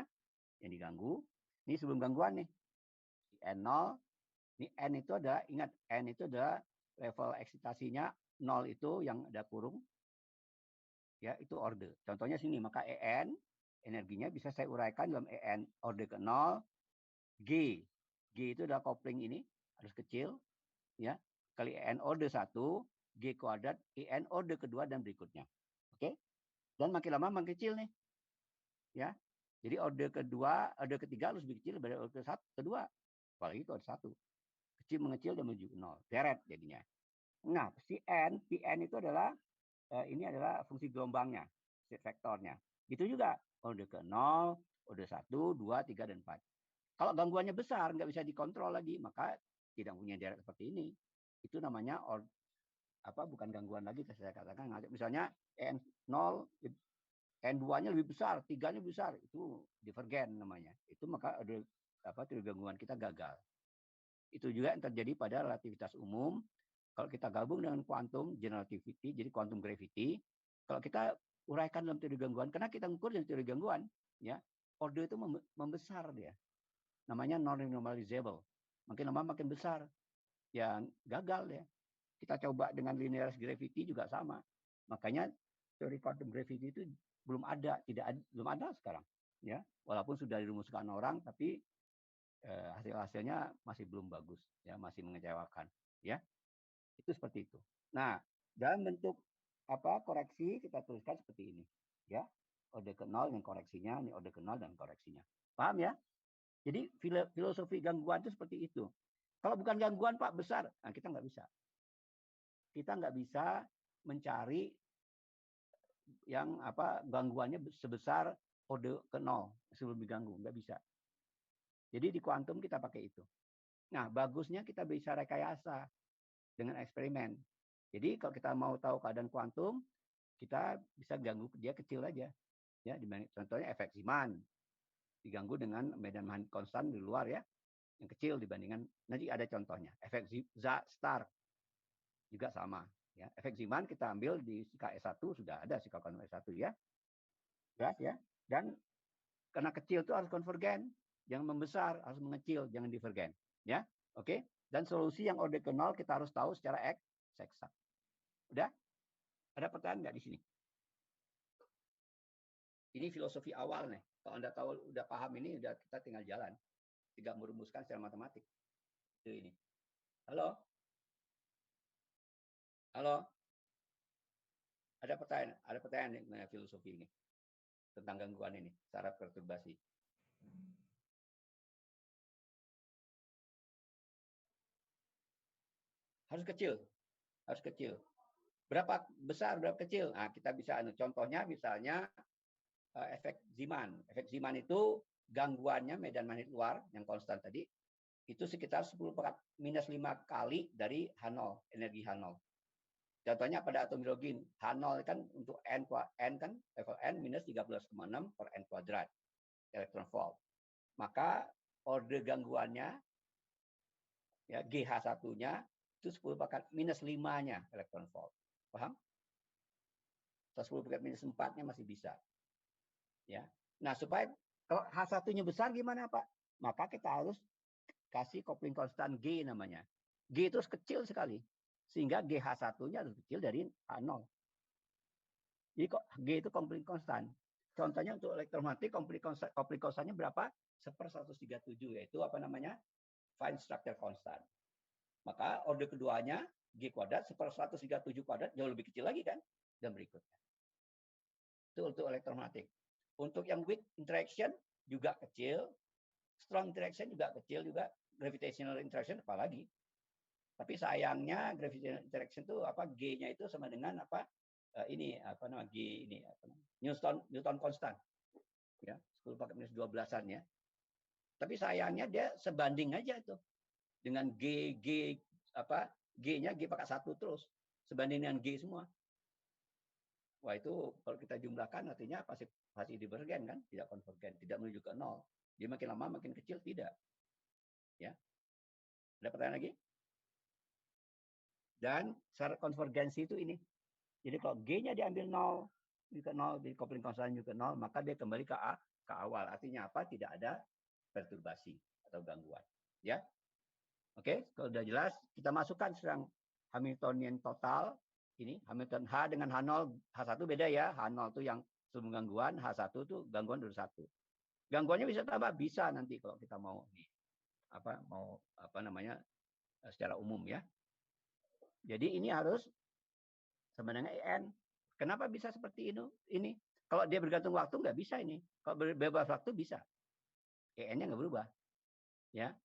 A: yang diganggu. Ini sebelum gangguan nih. N0, ini N itu adalah, ingat N itu adalah level eksitasinya 0 itu yang ada kurung. Ya, itu orde. Contohnya sini, maka En, energinya bisa saya uraikan dalam En orde ke 0, G. G itu adalah kopling ini, harus kecil. Ya, kali En orde 1, G kuadrat, En orde kedua dan berikutnya. Oke? Dan makin lama makin kecil nih. Ya. Jadi orde kedua, orde ketiga harus lebih kecil daripada orde kedua. Apalagi kalau ada 1. Kecil mengecil dan menuju 0. Deret jadinya. Nah, Cn, Pn itu adalah, ini adalah fungsi gelombangnya, state vektornya. Itu juga orde ke 0, orde 1, 2, 3, dan 4. Kalau gangguannya besar, nggak bisa dikontrol lagi, maka tidak punya deret seperti ini. Itu namanya bukan gangguan lagi, saya katakan. Misalnya N0, N2-nya lebih besar, 3-nya lebih besar, itu divergen namanya. Itu maka ada teori gangguan kita gagal. Itu juga yang terjadi pada relativitas umum. Kalau kita gabung dengan kuantum general relativity, jadi quantum gravity, kalau kita uraikan dalam teori gangguan, karena kita mengukur dengan teori gangguan, ya, orde itu membesar dia. Namanya non-normalizable. Makin lama makin besar. Ya, gagal ya. Kita coba dengan linearis gravity juga sama. Makanya teori quantum gravity itu belum ada sekarang, ya. Walaupun sudah dirumuskan orang, tapi hasilnya masih belum bagus, ya, masih mengecewakan, ya. Itu seperti itu. Nah, dalam bentuk koreksi kita tuliskan seperti ini, ya. Orde ke 0 yang koreksinya, ini orde ke 0 dan koreksinya. Paham ya? Jadi filosofi gangguan itu seperti itu. Kalau bukan gangguan Pak besar, nah kita nggak bisa. Kita nggak bisa mencari yang gangguannya sebesar orde ke 0 sebelum diganggu, nggak bisa. Jadi di kuantum kita pakai itu. Nah, bagusnya kita bisa rekayasa dengan eksperimen. Jadi kalau kita mau tahu keadaan kuantum, kita bisa ganggu dia kecil aja. Ya, contohnya efek Zeeman diganggu dengan medan magnet konstan di luar, ya, yang kecil dibandingkan. Nanti ada contohnya. Efek star juga sama. Ya, efek Zeeman kita ambil di KS1 sudah ada si kuantum S1, ya. Jelas ya. Dan karena kecil itu harus konvergen, jangan membesar, harus mengecil, jangan divergen, ya. Oke. Dan solusi yang orde ke 0 kita harus tahu secara eksak. Udah? Ada pertanyaan nggak di sini? Ini filosofi awal nih. Kalau Anda tahu udah paham ini, udah kita tinggal jalan. Tidak merumuskan secara matematik. Itu ini. Halo? Halo? Ada pertanyaan mengenai filosofi ini tentang gangguan ini, secara perturbasi. Harus kecil. Berapa besar, berapa kecil? Nah, kita bisa contohnya misalnya efek Zeeman. Efek Zeeman itu gangguannya medan magnet luar yang konstan tadi itu sekitar 10⁻⁵ kali dari H0, energi H0. Contohnya pada atom hidrogen, H0 kan untuk N kan level N minus 13,6 per N kuadrat elektron volt. Maka orde gangguannya, ya, GH1-nya itu 10⁻⁻5-nya elektron volt. Paham? 10⁻⁻4-nya masih bisa. Ya. Nah, supaya kalau H1-nya besar gimana, Pak? Maka kita harus kasih kopling konstan G namanya. G itu kecil sekali. Sehingga GH1-nya lebih kecil dari H0. Jadi G itu kopling konstan. Contohnya untuk elektromagnetik kopling konstannya berapa? 1/137, yaitu fine structure constant. Maka orde keduanya G kuadrat 1/137 kuadrat jauh lebih kecil lagi kan? Dan berikutnya. Itu untuk elektromagnetik. Untuk yang weak interaction juga kecil, strong interaction juga kecil juga, gravitational interaction apalagi. Tapi sayangnya gravitational interaction itu G-nya itu sama dengan G ini Newton constant. Ya, 10⁻⁻12-an ya. Tapi sayangnya dia sebanding aja itu dengan G-nya G pakai 1 terus. sebanding dengan G semua. Wah, itu kalau kita jumlahkan artinya pasti divergen kan, tidak konvergen, tidak menuju ke nol. Dia makin lama makin kecil tidak. Ya. Ada pertanyaan lagi? Dan syarat konvergensi itu ini. Jadi kalau G-nya diambil 0, juga 0, di coupling konstan juga 0, maka dia kembali ke awal. Artinya apa? Tidak ada perturbasi atau gangguan. Ya. Oke, kalau sudah jelas, kita masukkan sekarang Hamiltonian total. Ini Hamilton H dengan H0, H1 beda ya. H0 itu yang sebelum gangguan, H1 itu gangguan dari 1. Gangguannya bisa tambah, bisa nanti kalau kita mau secara umum ya. Jadi ini harus sama dengan EN. Kenapa bisa seperti ini? Kalau dia bergantung waktu nggak bisa ini. Kalau bebas waktu bisa. EN-nya nggak berubah. Ya.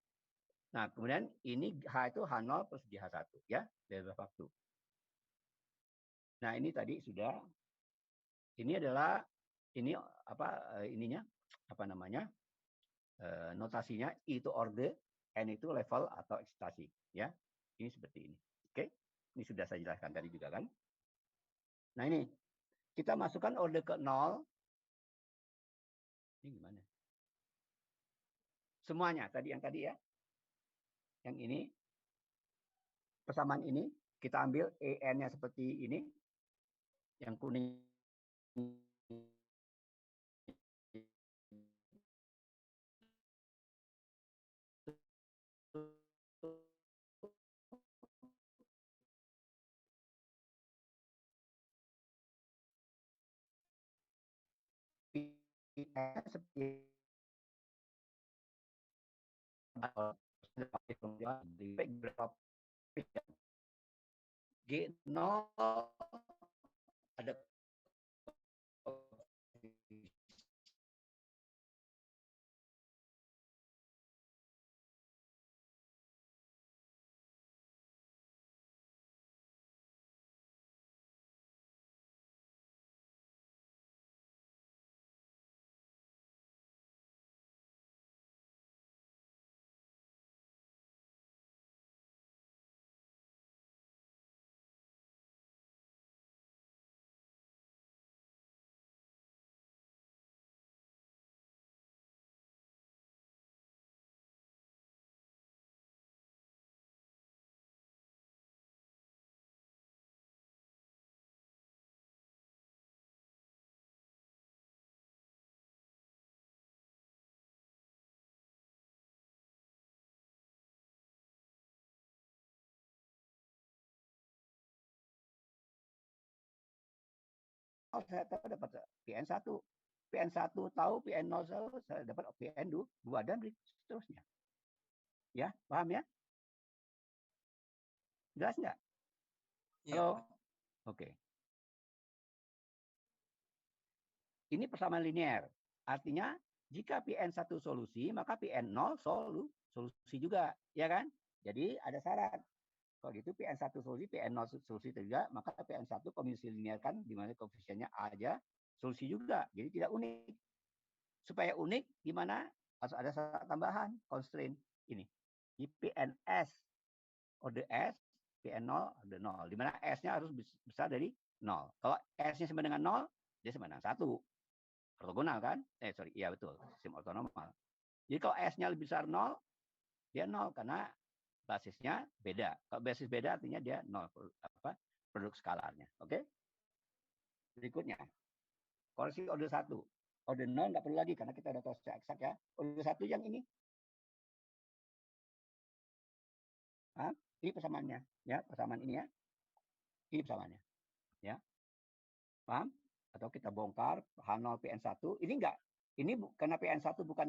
A: Nah, kemudian ini H itu H0 plus H1 ya, bebas waktu. Nah, ini tadi sudah. Ini adalah notasinya I itu orde, N itu level atau ekstasi ya. Ini seperti ini. Oke. Ini sudah saya jelaskan tadi juga kan. Nah, ini kita masukkan orde ke 0. Ini gimana? Semuanya yang tadi ya. Yang ini persamaan ini kita ambil EN-nya seperti ini. Yang kuning seperti G0 ada saya dapat PN1. PN1 tahu, PN0 saya dapat PN2 dan seterusnya. Ya, paham ya? Jelas nggak?
G: Iya,
A: Halo?
G: Pak.
A: Oke. Ini persamaan linear. Artinya, jika PN1 solusi, maka PN0 solusi juga. Ya kan? Jadi, ada syarat. Kalau gitu PN1 solusi, PN0 solusi juga, maka PN1 kombinasi linear kan, di mana koefisiennya A aja, solusi juga. Jadi tidak unik. Supaya unik, gimana? Harus ada syarat tambahan, constraint. Ini. Di PNS, orde S, PN0, orde 0. Di mana S-nya harus besar dari 0. Kalau S-nya sama dengan 0, dia sama dengan 1. Ortogonal kan? Iya betul. Sistem ortonormal. Jadi kalau S-nya lebih besar 0, dia 0 karena basisnya beda. Kalau basis beda artinya dia 0 produk skalarnya. Oke? Berikutnya. Koreksi orde 1. Orde 0 nggak perlu lagi karena kita udah tahu secara eksak ya. Orde 1 yang ini. Ini persamaannya. Ya, persamaan ini ya. Ini persamaannya. Ya. Paham? Atau kita bongkar H0 PN1. Ini enggak. Ini karena PN1 bukan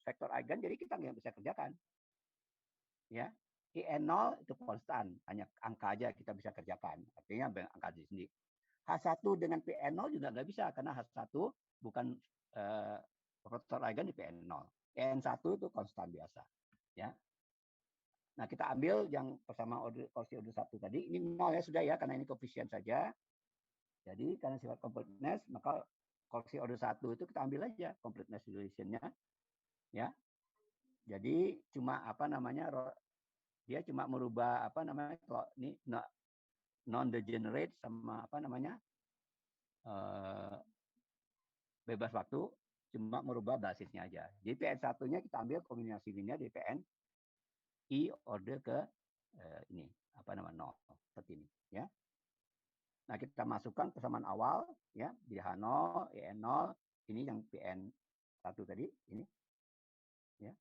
A: vektor eigen, jadi kita nggak bisa kerjakan. Ya, IN0 itu konstan, hanya angka aja kita bisa kerjakan. Artinya angka sendiri. H1 dengan PN0 juga nggak bisa karena H1 bukan vektor eigen di PN0. PN1 itu konstan biasa. Ya. Nah, kita ambil yang persamaan koefisien orde 1 tadi. Ini 0 ya sudah ya karena ini koefisien saja. Jadi karena sifat completeness maka koefisien orde 1 itu kita ambil aja completeness relation-nya. Ya. Jadi cuma dia cuma merubah kalau ini non-degenerate sama apa namanya bebas waktu, cuma merubah basisnya aja. Jadi PN1-nya kita ambil kombinasi linear dari PN I order ke ini apa nama 0 seperti ini ya. Nah, kita masukkan persamaan awal ya di H0, EN0, ini yang PN1 tadi ini ya.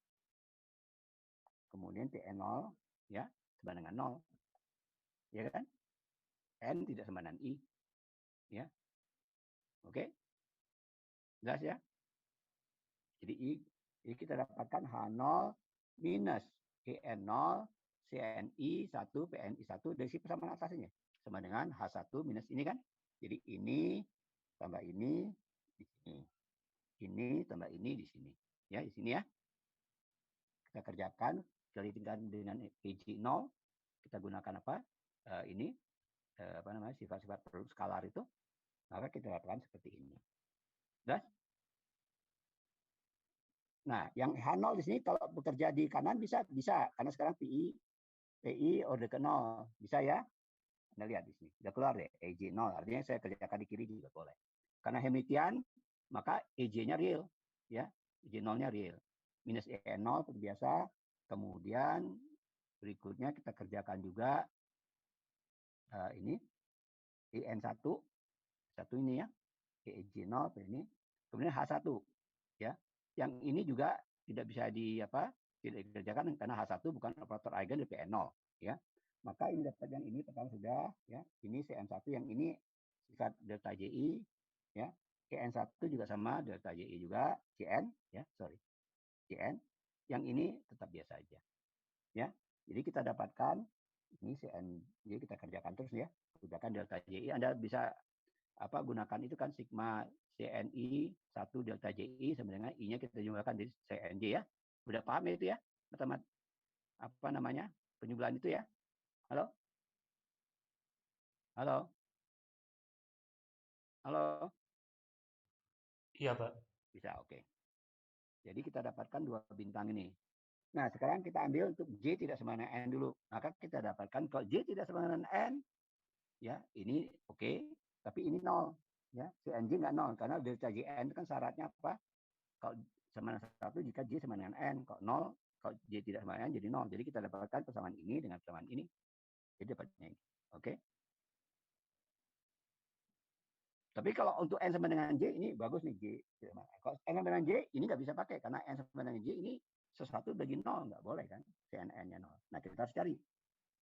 A: Kemudian PN0 ya sama dengan 0. Ya kan? N tidak sama dengan I. Ya. Oke? Jelas ya? Jadi I kita dapatkan H0 minus EN0 CNI 1 PNI 1 dari si persamaan atasnya sama dengan H1 minus ini kan. Jadi ini tambah ini di sini. Ini tambah ini di sini. Ya, di sini ya. Kita kerjakan dengan EG0 kita gunakan apa? Ini apa namanya? Sifat-sifat produk skalar itu. Maka kita dapatkan seperti ini. Jelas? Nah, yang H0 di sini kalau bekerja di kanan bisa karena sekarang PI order ke 0. Bisa ya? Anda lihat di sini. Sudah keluar deh EJ 0. Artinya saya kerjakan di kiri juga boleh. Karena Hamiltonian, maka EJ-nya real. Ya, EJ 0-nya real. Minus EN0 seperti biasa. Kemudian berikutnya kita kerjakan juga ini EN1. Satu ini ya. EJ 0 ini. Kemudian H1. Ya. Yang ini juga tidak bisa tidak dikerjakan karena H1 bukan operator eigen dari PN0 ya. Maka ini dapat yang ini pertama sudah ya. Ini CN1 yang ini sifat delta JI ya. CN1 juga sama delta JI juga CN ya, CN. Yang ini tetap biasa aja. Ya. Jadi kita dapatkan ini CN, jadi kita kerjakan terus ya. Kerjakan delta JI Anda bisa gunakan itu kan sigma CNI 1 delta JI sama dengan I-nya kita jumlahkan di CNJ ya. Udah paham ya itu ya? Apa namanya? Penjumlahan itu ya? Halo? Halo? Halo?
D: Iya, Pak.
A: Bisa, oke. Jadi kita dapatkan 2 bintang ini. Nah, sekarang kita ambil untuk J tidak sama dengan N dulu. Maka kita dapatkan kalau J tidak sama dengan N, ya ini oke, tapi ini 0. Ya, CNJ nggak 0 karena delta JN itu kan syaratnya apa? Kalau sama dengan 1 jika J sama dengan N, kalau 0 kalau J tidak sama dengan N jadi 0. Jadi kita dapatkan persamaan ini dengan persamaan ini. Jadi dapatnya ini. Oke. Tapi kalau untuk N sama dengan J ini bagus nih J. Kalau N sama dengan J ini nggak bisa pakai karena N sama dengan J ini sesuatu bagi 0 nggak boleh kan? CNN-nya 0. Nah, kita harus cari.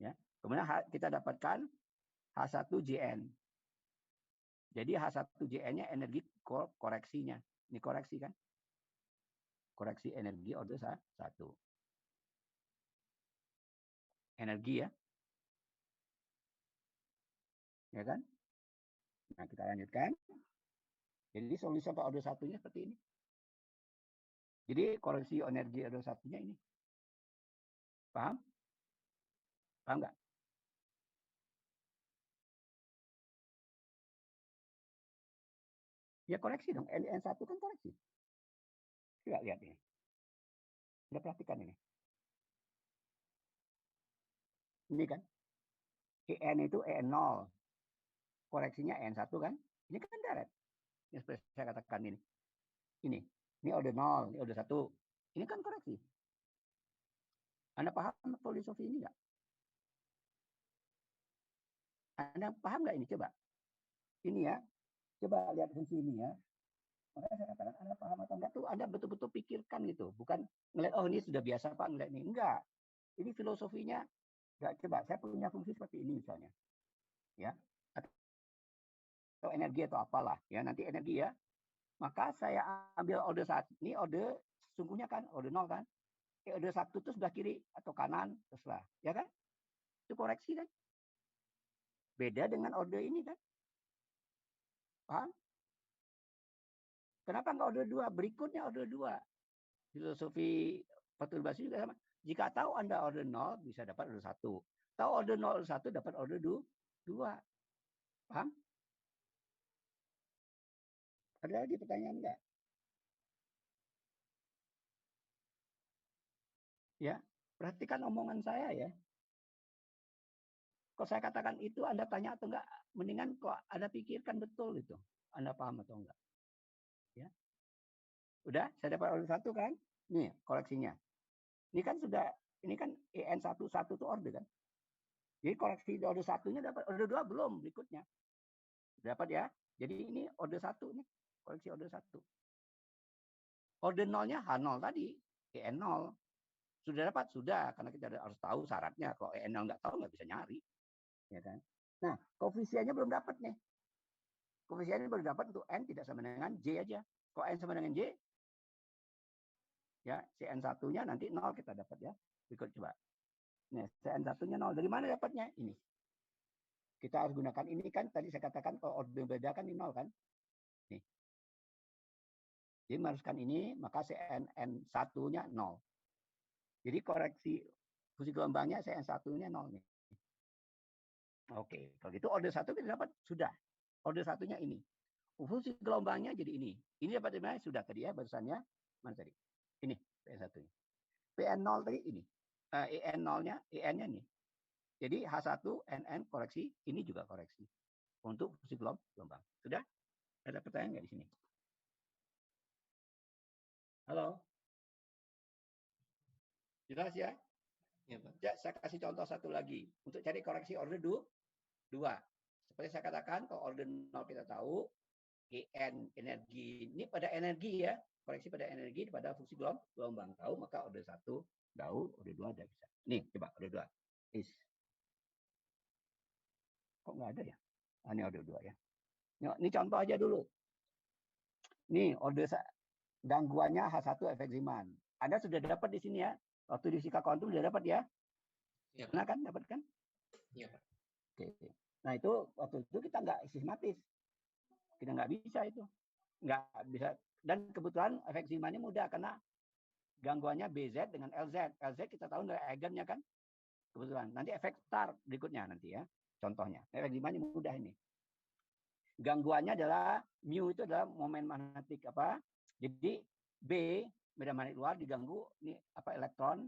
A: Ya. Kemudian kita dapatkan H1JN. Jadi H1JN-nya energi koreksinya. Ini koreksi kan? Koreksi energi order 1. Energi ya. Ya kan? Nah, kita lanjutkan. Jadi solusi untuk order 1-nya seperti ini. Jadi koreksi energi order 1-nya ini. Paham? Paham nggak? Ya koreksi dong. N1 kan koreksi. Coba lihat ini. Anda perhatikan ini. Ini kan. EN itu EN0. Koreksinya EN1 kan. Ini kan direct. Yang seperti saya katakan ini. Ini order 0, ini order 1. Ini kan koreksi. Anda paham filosofi ini nggak? Anda paham nggak ini? Coba. Ini ya. Coba lihat fungsi ini ya. Makanya saya katakan Anda paham atau enggak tuh Anda betul-betul pikirkan gitu. Bukan ngeliat, oh ini sudah biasa Pak ngeliat ini. Enggak. Ini filosofinya. Enggak, coba saya punya fungsi seperti ini misalnya. Ya. Atau energi atau apalah. Ya, nanti energi ya. Maka saya ambil order 1. Ini order sesungguhnya kan order 0 kan. Order 1 itu sebelah kiri atau kanan terserah. Ya kan? Itu koreksi kan. Beda dengan order ini kan. Paham? Kenapa nggak order 2? Berikutnya order 2. Filosofi perturbasi juga sama. Jika tahu Anda order 0, bisa dapat order 1. Tahu order 0, order 1, dapat order 2. Paham? Ada lagi pertanyaan enggak? Ya, perhatikan omongan saya ya. Kalau saya katakan itu Anda tanya atau enggak, mendingan kok Anda pikirkan betul itu. Anda paham atau enggak? Ya. Udah, saya dapat order 1 kan? Nih, koleksinya. Ini kan sudah, ini kan EN11 itu order kan? Jadi koleksi order 1-nya dapat, order 2 belum berikutnya. Dapat ya. Jadi ini order 1 nih, koleksi order 1. Order 0-nya H0 tadi, EN0. Sudah dapat? Sudah, karena kita harus tahu syaratnya. Kalau EN0 nggak tahu, nggak bisa nyari. Ya kan? Nah, koefisiennya belum dapat nih. Koefisiennya baru dapat untuk N tidak sama dengan J aja. Kalau N sama dengan J, ya CN1-nya nanti 0 kita dapat ya. Berikut coba. Nah, CN1-nya 0. Dari mana dapatnya? Ini. Kita harus gunakan ini kan, tadi saya katakan kalau order beda kan ini 0 kan. Nih. Jadi meharuskan ini, maka CN1-nya 0. Jadi koreksi fungsi gelombangnya CN1-nya 0 nih. Oke, kalau gitu order 1 kita dapat sudah. Order 1-nya ini. Fungsi gelombangnya jadi ini. Ini dapat dari mana? Sudah tadi ya barusannya. Mana tadi? Ini PN1-nya. PN0 tadi ini. EN0-nya, EN-nya nih. Jadi H1, NN koreksi, ini juga koreksi. Untuk fungsi gelombang. Sudah? Ada pertanyaan nggak di sini? Halo? Jelas ya?
G: Ya, Pak.
A: Ya, saya kasih contoh satu lagi. Untuk cari koreksi order 2. Seperti saya katakan, kalau order 0 kita tahu, EN energi, ini pada energi ya, koreksi pada energi pada fungsi gelombang tahu, maka order 1 tahu, order 2 ada bisa. Nih, coba order 2. Kok nggak ada ya? Ini order 2 ya. Ini contoh aja dulu. Nih, order gangguannya H1 efek Zeeman. Anda sudah dapat di sini ya. Waktu di fisika kuantum sudah dapat ya?
G: Iya, Pak.
A: Nah kan, dapat kan?
G: Iya, Pak.
A: Oke. Nah itu waktu itu kita nggak sistematis. Kita nggak bisa itu. Nggak bisa. Dan kebetulan efek Zeeman-nya mudah karena gangguannya BZ dengan LZ. LZ kita tahu dari eigennya kan? Kebetulan. Nanti efek star berikutnya nanti ya. Contohnya. Efek Zeeman-nya mudah ini. Gangguannya adalah mu itu adalah momen magnetik apa? Jadi B medan magnetik luar diganggu ini apa elektron,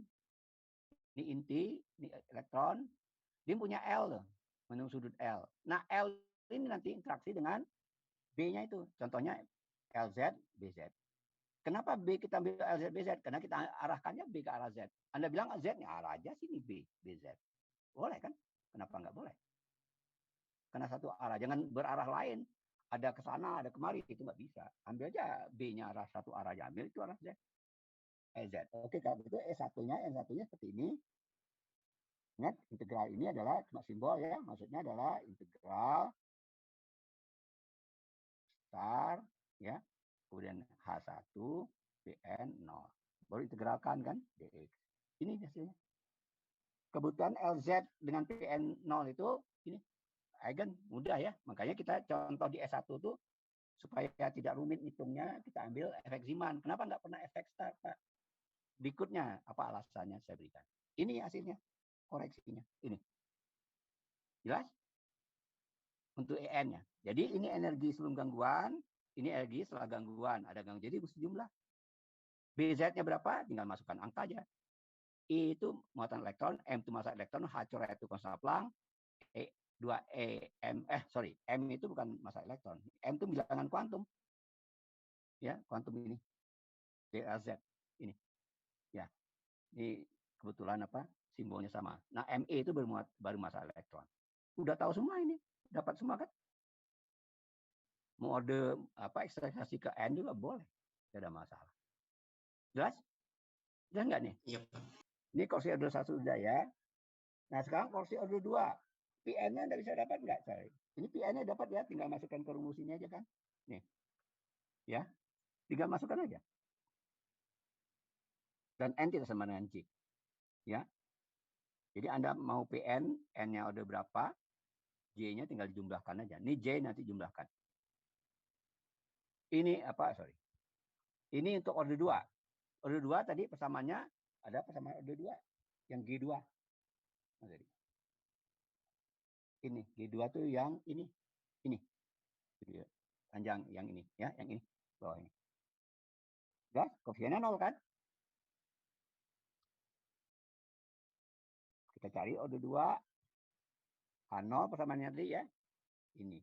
A: ini inti, ini elektron, dia punya L loh, menurut sudut L. Nah L ini nanti interaksi dengan B-nya itu, contohnya LZ, BZ. Kenapa B kita ambil LZ, BZ? Karena kita arahkannya B ke arah Z. Anda bilang Z-nya arah aja sini B, BZ. Boleh kan? Kenapa nggak boleh? Karena satu arah, jangan berarah lain. Ada ke sana, ada kemari, itu nggak bisa. Ambil aja B-nya arah satu arah aja, ambil itu arah Z. Z. Oke, kalau itu E1-nya, N1-nya seperti ini. Ingat, integral ini adalah cuma simbol ya, maksudnya adalah integral star ya, kemudian H1 PN0. Baru integralkan kan dx. Ini hasilnya. Kebutuhan LZ dengan PN0 itu ini eigen mudah ya. Makanya kita contoh di S1 tuh supaya tidak rumit hitungnya, kita ambil efek Zeeman. Kenapa nggak pernah efek star, Pak? Berikutnya, apa alasannya saya berikan. Ini hasilnya, koreksinya. Ini. Jelas? Untuk EN-nya. Jadi ini energi sebelum gangguan, ini energi setelah gangguan. Ada gangguan, jadi mesti jumlah. BZ-nya berapa? Tinggal masukkan angka aja. I itu muatan elektron, M itu massa elektron, H coret itu konstan Planck, M itu bukan massa elektron. M itu bilangan kuantum. Ya, kuantum ini. DLZ ini. Ya. Ini kebetulan apa? Simbolnya sama. Nah, Me itu baru massa elektron. Udah tahu semua ini. Dapat semua kan? Mau order apa ekstraksi ke N juga boleh. Tidak ada masalah. Jelas? Jelas nggak nih?
G: Iya, Pak.
A: Ini kursi order 1 sudah ya. Nah, sekarang kursi order 2. PN-nya Anda bisa dapat nggak, cari? Ini PN-nya dapat ya, tinggal masukkan ke rumus ini aja kan. Nih. Ya. Tinggal masukkan aja. Dan N tidak sama dengan J. Ya. Jadi Anda mau PN, N-nya order berapa, J-nya tinggal dijumlahkan aja. Ini J nanti jumlahkan. Ini apa, sorry. Ini untuk order 2. Order 2 tadi persamaannya, ada persamaan order 2. Yang G2. Nah, tadi. Ini, G2 tuh yang ini. Ini. Panjang yang ini. Ya, yang ini. Bawah ini. Ya, koefisiennya 0 kan? Kita cari order 2. H0 persamaannya tadi ya, ini.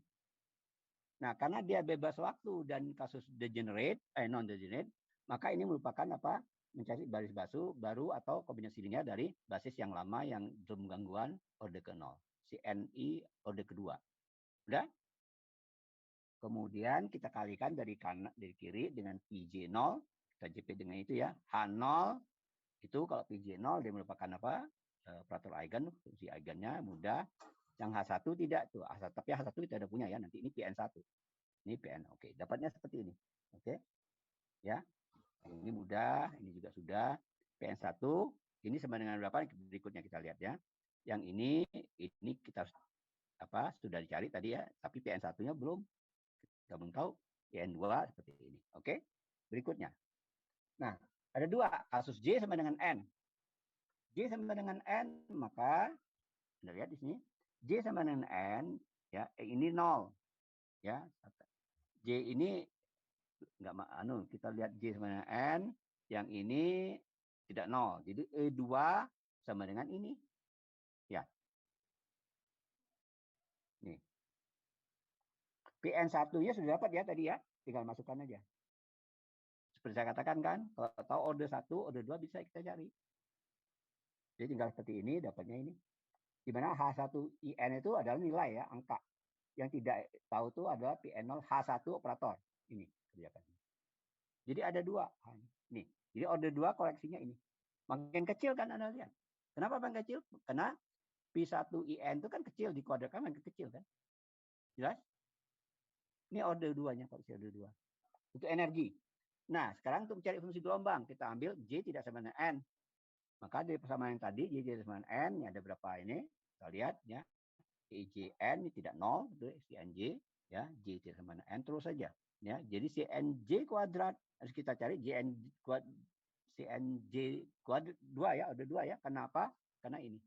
A: Nah, karena dia bebas waktu dan kasus non-degenerate, maka ini merupakan apa? Mencari basis baru atau kombinasi linear dari basis yang lama yang belum gangguan orde ke-0. CNI orde kedua. Udah? Kemudian kita kalikan dari kiri dengan PJ0, kita JP dengan itu ya. H0 itu kalau PJ0 dia merupakan apa? Operator eigen, fungsi eigennya mudah. Yang H1 tidak tuh, tapi H1 kita ada punya ya. Nanti ini PN1. Ini PN. Oke, dapatnya seperti ini. Oke. Ya. Ini mudah, ini juga sudah. PN1 ini sama dengan berapa? Berikutnya kita lihat ya. Yang ini kita apa? Sudah dicari tadi ya, tapi PN1-nya belum. Kita belum tahu. PN2 seperti ini. Oke. Berikutnya. Nah, ada dua, kasus J sama dengan N. J sama dengan N, maka Anda lihat di sini. J sama dengan N, ya, ini 0. Ya. J ini enggak kita lihat J sama dengan N, yang ini tidak 0. Jadi E2 sama dengan ini. Ya. Nih. PN1-nya sudah dapat ya tadi ya, tinggal masukkan aja. Seperti saya katakan kan, kalau tahu orde 1, orde 2 bisa kita cari. Jadi tinggal seperti ini, dapatnya ini. Di mana H1IN itu adalah nilai ya, angka. Yang tidak tahu itu adalah PN0 H1 operator. Ini kerjakan. Jadi ada dua. Nih. Jadi orde 2 koleksinya ini. Makin kecil kan Anda lihat. Kenapa makin kecil? Karena P1IN itu kan kecil, dikuadratkan makin kecil kan. Jelas? Ini orde 2-nya, koleksi orde 2. Untuk energi. Nah, sekarang untuk mencari fungsi gelombang, kita ambil J tidak sama dengan N. Maka dari persamaan yang tadi, J tidak sama dengan N, ini ada berapa ini? Kita lihat ya. EJN ini tidak 0, itu CNJ. Ya, J tidak sama dengan N, terus saja. Ya, jadi CNJ kuadrat, harus kita cari CNJ kuadrat 2 ya, ada 2 ya. Kenapa? Karena ini.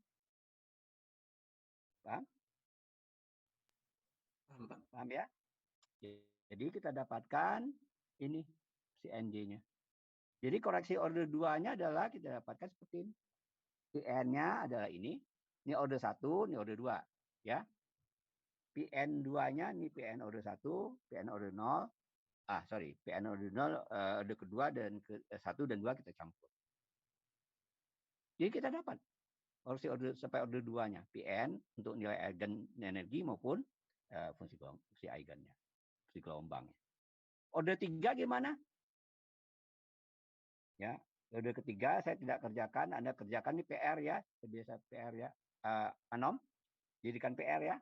A: Paham? Paham ya? Jadi kita dapatkan ini CNJ-nya. Jadi koreksi order 2-nya adalah kita dapatkan seperti ini. PN-nya adalah ini. Ini order 1, ini order 2. Ya. PN2-nya ini PN order 1, PN order 0. PN order 0, order kedua dan ke-1 dan 2 kita campur. Jadi kita dapat koreksi order sampai order 2-nya. PN untuk nilai eigen energi maupun fungsi eigennya. Fungsi gelombangnya. Order 3 gimana? Ya, order ketiga saya tidak kerjakan, Anda kerjakan di PR ya, biasa PR ya. Anom, jadikan PR ya.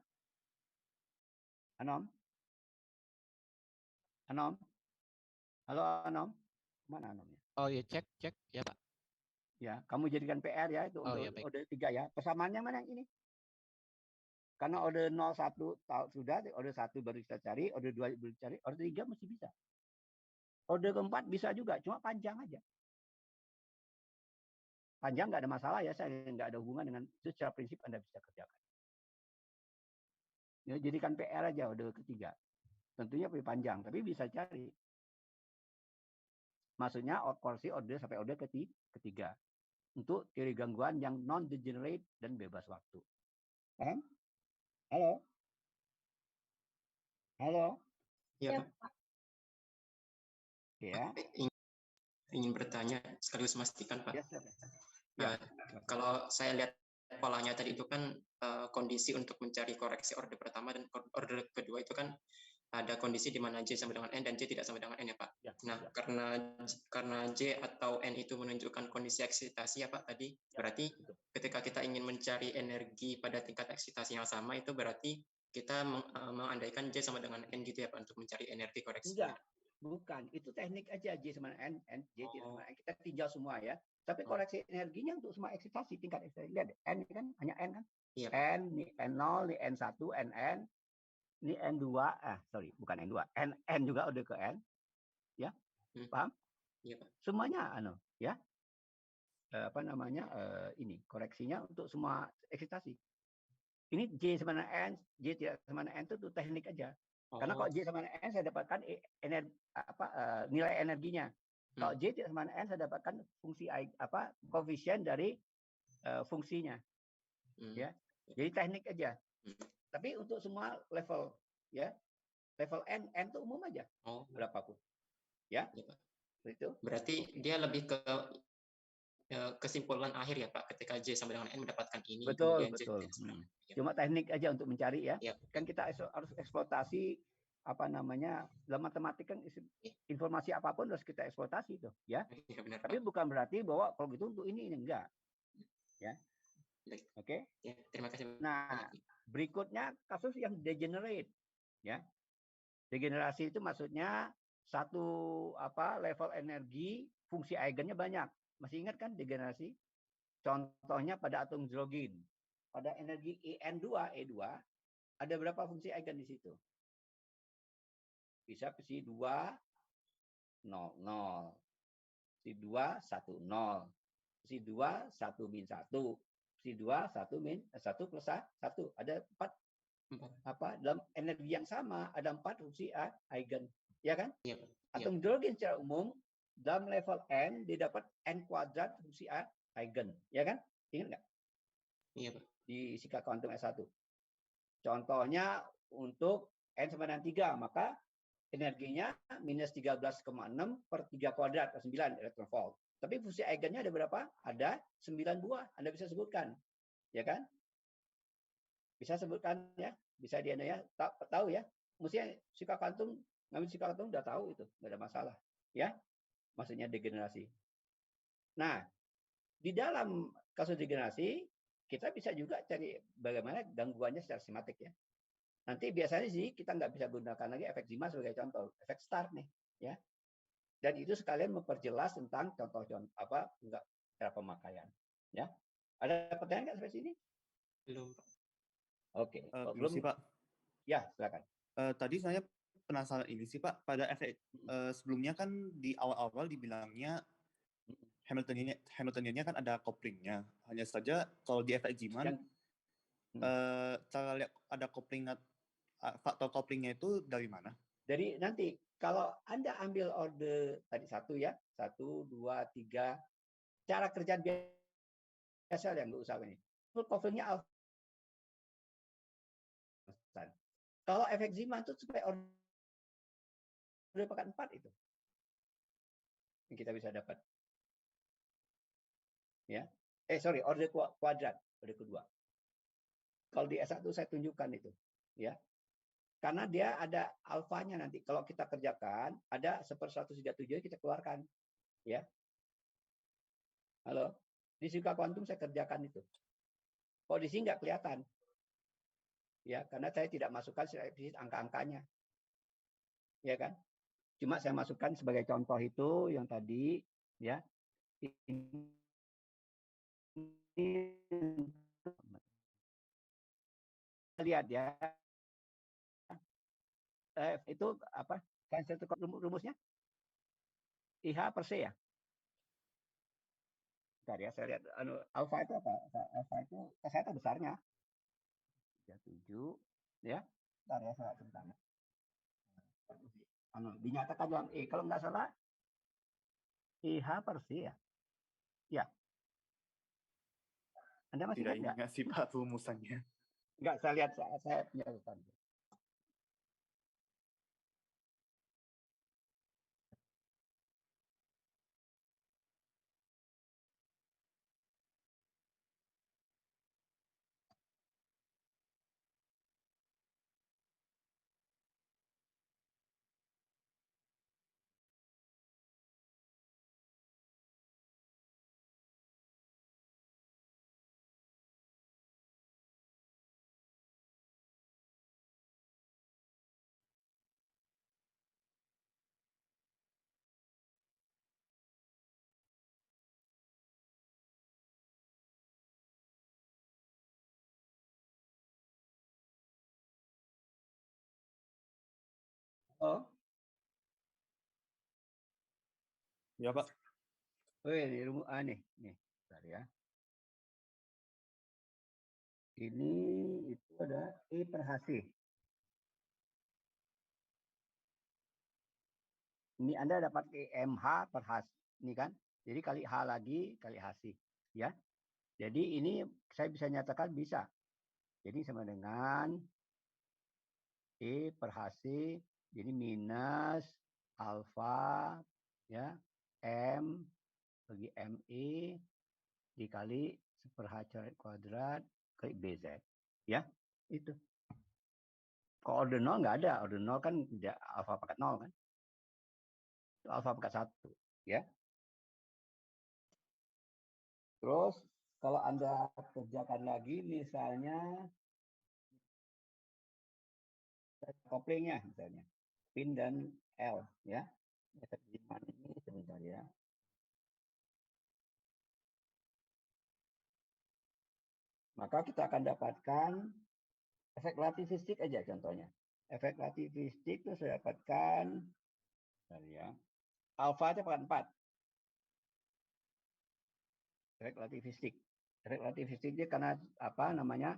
A: Anom. Halo Anom. Mana Anomnya?
B: Oh ya, cek ya Pak.
A: Ya, kamu jadikan PR ya itu untuk
B: ya, baik.
A: order 3 ya. Persamaannya mana yang ini? Karena order 01 sudah, order 1 baru kita cari, order 2 baru cari, order 3 mesti bisa. Order keempat bisa juga, cuma panjang aja. Panjang nggak ada masalah ya, saya nggak ada hubungan dengan itu, secara prinsip Anda bisa kerjakan. Ya, jadikan PR aja order ketiga. Tentunya lebih panjang, tapi bisa cari. Maksudnya porsi order sampai order ketiga. Untuk teori gangguan yang non-degenerate dan bebas waktu. Paham? Halo? Halo?
G: Ya, Pak.
A: Ya.
G: Ingin bertanya sekaligus memastikan Pak.
A: Ya.
G: Kalau saya lihat polanya tadi itu kan kondisi untuk mencari koreksi order pertama dan order kedua itu kan ada kondisi di mana J sama dengan N dan J tidak sama dengan N ya Pak.
A: Ya,
G: nah
A: ya.
G: karena J atau N itu menunjukkan kondisi eksitasi ya Pak tadi, berarti ketika kita ingin mencari energi pada tingkat eksitasi yang sama itu berarti kita mengandaikan J sama dengan N gitu ya Pak untuk mencari energi koreksi.
A: Enggak. Bukan, itu teknik aja J sama N, J sama N. Kita tinjau semua ya. Tapi koreksi energinya untuk semua eksitasi, tingkat eksitasi. Lihat, N kan, hanya N kan?
G: Iya.
A: N, ini N0, ini N1, NN, ini N2, bukan N2, N juga udah ke N. Ya, paham?
G: Iya, Pak.
A: Semuanya, ya. Ini, koreksinya untuk semua eksitasi. Ini J sama N, J tidak sama N itu tuh teknik aja. Karena kalau J sama N saya dapatkan nilai energinya. Kalau J tidak sama N saya dapatkan fungsi koefisien dari fungsinya. Ya. Jadi teknik aja. Tapi untuk semua level, ya, level N itu umum aja,
G: Oh,
A: berapapun. Ya,
G: iya, Pak.
A: itu.
G: Berarti
A: Oke.
G: dia lebih ke kesimpulan akhir ya Pak, ketika J sama dengan N mendapatkan ini,
A: Betul,
G: kemudian J
A: betul.
G: sama dengan ya.
A: Cuma teknik aja untuk mencari ya.
G: Iya.
A: Kan kita harus eksploitasi apa namanya, dalam matematika kan informasi apapun harus kita eksploitasi itu, ya.
G: Iya, benar,
A: Tapi
G: Pak.
A: bukan berarti bahwa kalau gitu untuk ini enggak. Ya.
G: Baik.
A: Oke.
G: Ya, terima kasih
A: Nah,
G: banyak.
A: berikutnya kasus yang degenerate, ya. Degenerasi itu maksudnya satu level energi fungsi eigennya banyak. Masih ingat kan degenerasi? Contohnya pada atom hidrogen. Pada energi En2, E2 ada berapa fungsi eigen di situ? Bisa psi 2 0 0. Psi 2 1 0. Psi 2 1 min 1. Psi 2 1 min 1 plus 1. Ada 4 dalam energi yang sama ada 4 fungsi eigen, ya kan?
G: Iya,
A: Atom hidrogen secara umum dalam level N didapat N kuadrat fungsi eigen, ya kan? Ingat nggak?
G: Iya, Pak.
A: Di fisika kuantum S1. Contohnya untuk N sama dengan 3, maka energinya minus 13,6 per 3 kuadrat, 9 elektron volt. Tapi fungsi eigennya ada berapa? Ada 9 buah. Anda bisa sebutkan, ya kan? Bisa sebutkan ya, bisa dia ya, tahu ya. Mestinya fisika kuantum, ngambil fisika kuantum udah tahu itu, nggak ada masalah, ya. Maksudnya degenerasi. Nah, di dalam kasus degenerasi kita bisa juga cari bagaimana gangguannya secara simatik ya. Nanti biasanya sih kita nggak bisa gunakan lagi efek Zima sebagai contoh, efek start nih, ya. Dan itu sekalian memperjelas tentang contoh-contoh enggak cara pemakaian, ya. Ada pertanyaan nggak sampai sini?
G: Belum, Pak.
A: Oke.
C: Belum sih, Pak.
A: Ya, silakan.
C: Tadi saya penasaran ini sih, Pak. Pada efek sebelumnya kan di awal-awal dibilangnya Hamiltoniannya kan ada couplingnya. Hanya saja kalau di efek Zeeman cara lihat ada coupling, faktor couplingnya itu dari mana?
A: Dari nanti kalau Anda ambil order tadi 1 ya, 1, 2, 3, cara kerjaan biasa yang nggak usah ini. Full couplingnya alpha. Kalau efek Zeeman itu supaya order pangkat 4 itu yang kita bisa dapat. Ya. Order kuadrat, order kedua. Kalau di S1 saya tunjukkan itu, ya. Karena dia ada alfanya nanti. Kalau kita kerjakan, ada 1/137 kita keluarkan, ya. Halo. Di fisika kuantum saya kerjakan itu. Kalau di sini nggak kelihatan. Ya, karena saya tidak masukkan angka-angkanya. Ya kan? Cuma saya masukkan sebagai contoh itu yang tadi, ya. Ini lihat ya. Itu apa? Cancel itu rumusnya? IH per C ya? Bentar ya, saya lihat alfa itu apa? Alfa itu kesehatan besarnya. 37 ya. Bentar ya, saya sebentar. Dinyatakan dalam E. Kalau nggak salah IH per C ya. Ya. Anda masih
C: Tidak
A: ingat
C: ingat sih, Pak, rumusannya.
A: Enggak, saya lihat saya punya catatan. Oh.
C: Ya, Pak.
A: Oh, ini rumus nih. Bentar ya. Ini itu ada E per HC. Ini Anda dapat MH per H. Ini kan. Jadi kali H lagi kali HC, ya. Jadi ini saya bisa nyatakan bisa. Jadi sama dengan E per HC, jadi minus alfa ya M bagi ME dikali per H kuadrat kali BZ. Ya, itu. Kalau order 0 nggak ada. Order 0 kan tidak alfa pangkat 0 kan. Itu alfa pangkat 1. Ya. Terus kalau Anda kerjakan lagi misalnya couplingnya misalnya pin dan L ya. Efek Zeeman ini sebentar ya. Maka kita akan dapatkan efek relativistik aja contohnya. Efek relativistik itu saya dapatkan ya. Alfa itu pangkat 4. Efek relativistik. Efek relativistik dia karena apa namanya?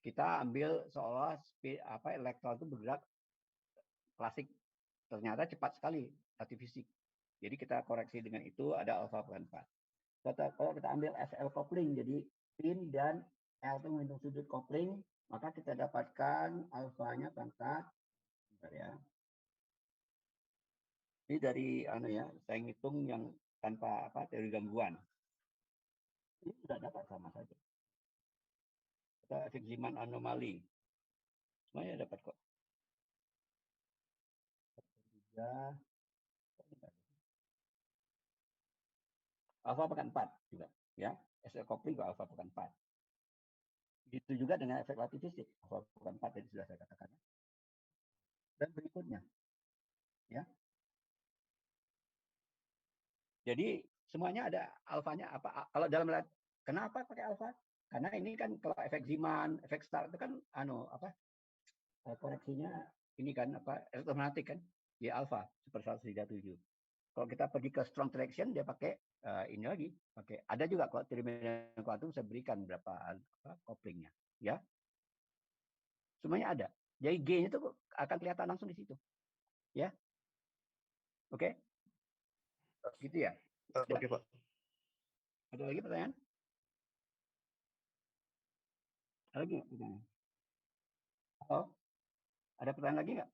A: Kita ambil seolah elektron itu bergerak klasik. Ternyata cepat sekali relativistik. Jadi kita koreksi dengan itu ada alfa pangkat 4. Kalau kita ambil SL coupling jadi pin dan L itu menghitung sudut coupling, maka kita dapatkan alfanya pangkat ya. Ini dari saya ngitung yang tanpa teori gangguan. Ini sudah dapat sama saja. Kita efek Zeeman anomali. Semuanya dapat kok. Alfa pangkat 4 juga ya. SL coupling juga alfa pangkat 4. Itu juga dengan efek relativistik alfa pangkat 4 tadi sudah saya katakan. Dan berikutnya ya. Jadi semuanya ada alfanya apa? Kalau dalam kenapa pakai alfa? Karena ini kan kalau efek Zeeman, efek Stark itu kan koreksinya ini kan elektromagnetik kan di alfa super 137. Kalau kita pergi ke strong traction dia pakai ini lagi, pakai ada juga kalau teori kuantum saya berikan berapa couplingnya, ya. Semuanya ada. Jadi G-nya itu akan kelihatan langsung di situ. Ya. Oke. Gitu ya.
C: Oke, Pak.
A: Ada lagi pertanyaan? Ada lagi nggak pertanyaan? Halo? Ada pertanyaan lagi nggak?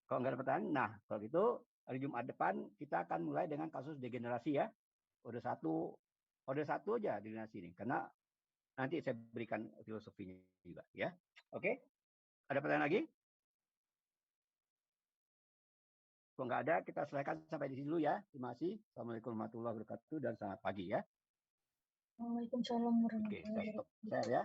A: Kalau nggak ada pertanyaan, nah kalau gitu hari Jumat depan kita akan mulai dengan kasus degenerasi ya. Order satu aja degenerasi ini, karena nanti saya berikan filosofinya juga ya. Oke? Ada pertanyaan lagi? Kalau nggak ada, kita selesaikan sampai di sini dulu ya. Terima kasih. Assalamualaikum warahmatullahi wabarakatuh dan selamat pagi ya.
F: Waalaikumsalam warahmatullahi wabarakatuh.
A: Oke, saya stop share ya.